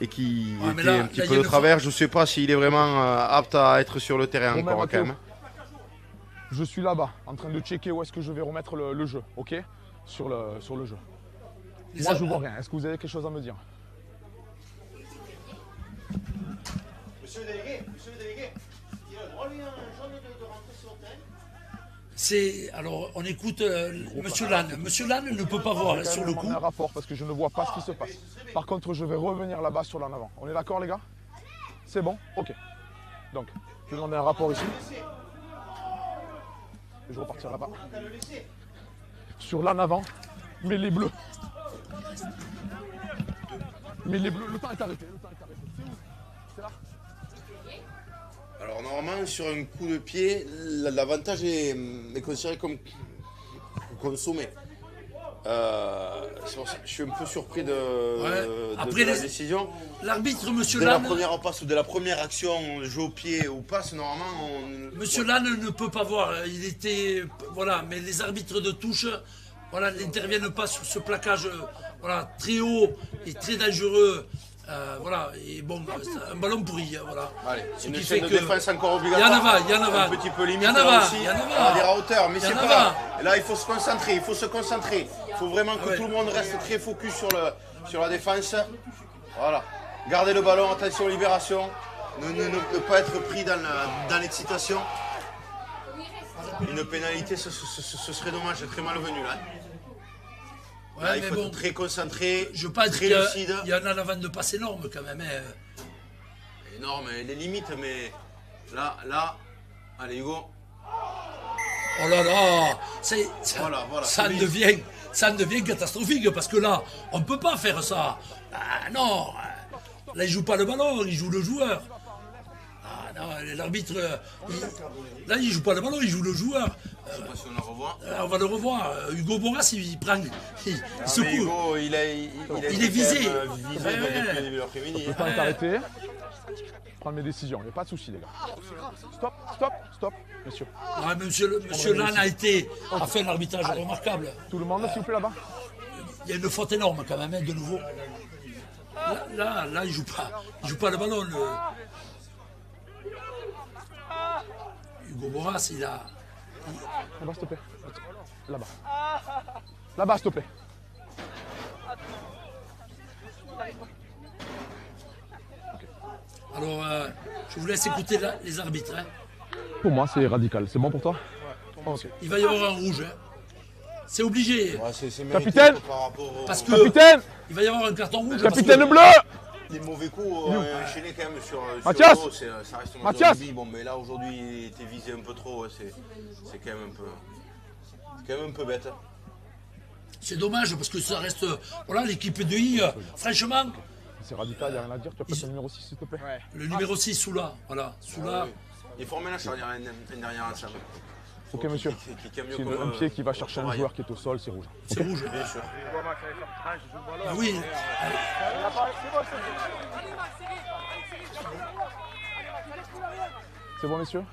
Ouais, mais était là, un petit là, il y peu a de une travers. Je ne sais pas s'il est vraiment apte à être sur le terrain Romain encore Matteo. quand même. Je suis là-bas, en train de checker où est-ce que je vais remettre le jeu, ok, sur le jeu. les Moi, ar- je vois rien. Est-ce que vous avez quelque chose à me dire? Monsieur le délégué, il a le droit, lui, un jaune de rentrer sur le terrain. Alors, on écoute Monsieur Lannes. Monsieur Lannes ne peut pas voir Je vais sur quand le même coup. demander un rapport parce que je ne vois pas ce qui se passe. Par contre, je vais revenir là-bas sur l'en avant. On est d'accord, les gars? C'est bon? Ok. Donc, je vais demander un rapport ici. Et je repartir là-bas. Sur l'en avant, mais les bleus. Mais les bleus, le temps est arrêté. Le temps est arrêté. C'est où? C'est là? Alors normalement sur un coup de pied, l'avantage est considéré comme consommé. C'est pour ça que je suis un peu surpris de Après, la décision. L'arbitre, Monsieur Dès la Lannes, première passe ou dès la première action, jeu au pied ou passe, normalement Monsieur Lannes ne peut pas voir. Il était, voilà, mais les arbitres de touche, voilà, n'interviennent pas sur ce plaquage, voilà, très haut et très dangereux. Voilà, et bon, c'est un ballon pourri, voilà. Allez, Ce une qui chaîne fait de que défense encore il y en obligatoire. a, il y en a. Un petit peu limite Il y en là a, aussi. il y en a. On a des hauteurs, mais Il y c'est en pas a. grave. Là, il faut se concentrer, il faut se concentrer. Il faut vraiment que Ouais. tout le monde reste très focus sur la défense. Voilà. Gardez le ballon, attention, libération. Ne pas être pris dans l'excitation. Une pénalité, ce serait dommage, très malvenu là. Ouais, Là, il mais faut bon, être très concentré, je pense très qu'il lucide. y en a en avant de passe énorme quand même. Hein. Énorme, les limites, mais là, allez Hugo. Oh là là, Voilà, ça c'est devient catastrophique parce que là, on ne peut pas faire ça. Ah, non, là il joue pas le ballon, il joue le joueur. Ah non, l'arbitre, là il joue pas le ballon, il joue le joueur. Je sais pas si on le revoit. On va le revoir. Hugo Boras, il prend, il Mais secoue. Hugo, il est visé. Visé Ouais, depuis ouais. le début de l'après-midi. Le temps est arrêté. Prendre mes décisions. Il n'y a pas de souci, les gars. Stop, messieurs. Ah, monsieur Lannes a fait un arbitrage remarquable. Tout le monde, s'il vous plaît, là-bas. Il y a une faute énorme quand même, hein, de nouveau. Là, il joue pas le ballon. Hugo Boras, il a. Là-bas, s'il te plaît. Là-bas. Là-bas, s'il te plaît. Alors, je vous laisse écouter les arbitres. Hein. Pour moi, c'est radical. C'est bon pour toi? Ok. Il va y avoir un rouge. Hein. C'est obligé. Ouais, c'est mérité Capitaine par rapport Parce que Capitaine! il va y avoir un carton rouge. Capitaine parce bleu! les mauvais coups enchaînés quand même sur Mathias le dos, ça reste un match Mathias de rugby. Bon, mais là aujourd'hui, il était visé un peu trop. Ouais, c'est quand même un peu bête. que c'est dommage parce que ça reste. Voilà, l'équipe de I, franchement, C'est radical, il n'y a rien à dire. Tu appelles le numéro 6, s'il te plaît. le numéro 6, Soula. Voilà, Soula. Il faut remettre la charnière un derrière ensemble. Ok, monsieur. Qui a mieux C'est comme, un pied qui va chercher un travail. joueur qui est au sol, c'est rouge. C'est rouge. Bien sûr. Ah oui. C'est bon, messieurs?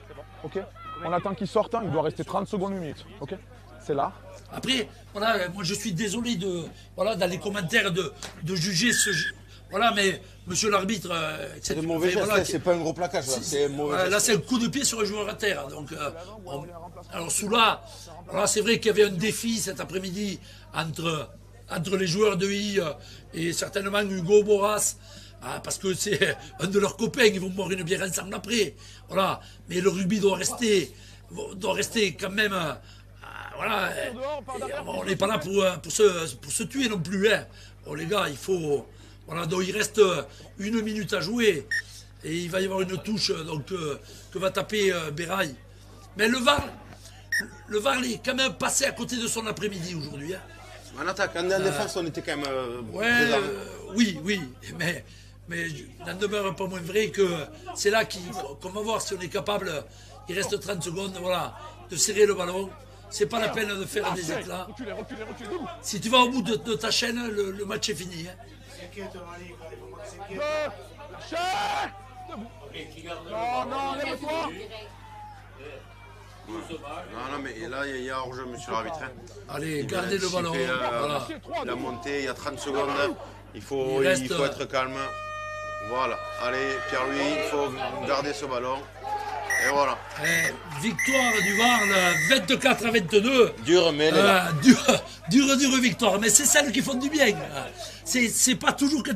Ok. On attend qu'il sorte, hein. Il doit rester 30 secondes, une minute. Ok. C'est là. Après, voilà, moi je suis désolé dans les commentaires de juger ce. Voilà, mais monsieur l'arbitre. C'est de mauvais gestes, voilà, c'est pas un gros plaquage. Là, c'est un mauvais là, geste. c'est un coup de pied sur un joueur à terre. Donc, alors, Soula, voilà, c'est vrai qu'il y avait un défi cet après-midi entre les joueurs de I et certainement Hugo Boras. Parce que c'est un de leurs copains, ils vont boire une bière ensemble après. Voilà. Mais le rugby doit rester quand même. Voilà. On n'est pas là pour se tuer non plus. Hein. Bon, les gars, il faut. Voilà, donc il reste 1 minute à jouer. Et il va y avoir une touche donc, que va taper Béraille. Mais le VAR, il est quand même passé à côté de son après-midi aujourd'hui. Hein. En attaque, en défense, on était quand même Ouais, présent. oui, mais n'en demeure pas moins vrai que c'est là qu'on va voir si on est capable, il reste 30 secondes, voilà, de serrer le ballon. C'est pas la peine de faire des éclats. Reculez. Si tu vas au bout de ta chaîne, le match est fini. Hein. s'inquiète, Malik, il faut pas qu'il s'inquiète. Non, non, lève-toi. Non, mais là, il y a hors-jeu, monsieur l'arbitre. Allez, gardez le ballon. Voilà. La montée, il y a 30 secondes. Il faut reste, être calme. Voilà. Allez, Pierre-Louis, il faut garder ce ballon. Et voilà. Victoire du Varl, 24-22. Dur, mais elle est là. Dure victoire. Mais c'est celles qui font du bien. C'est pas toujours que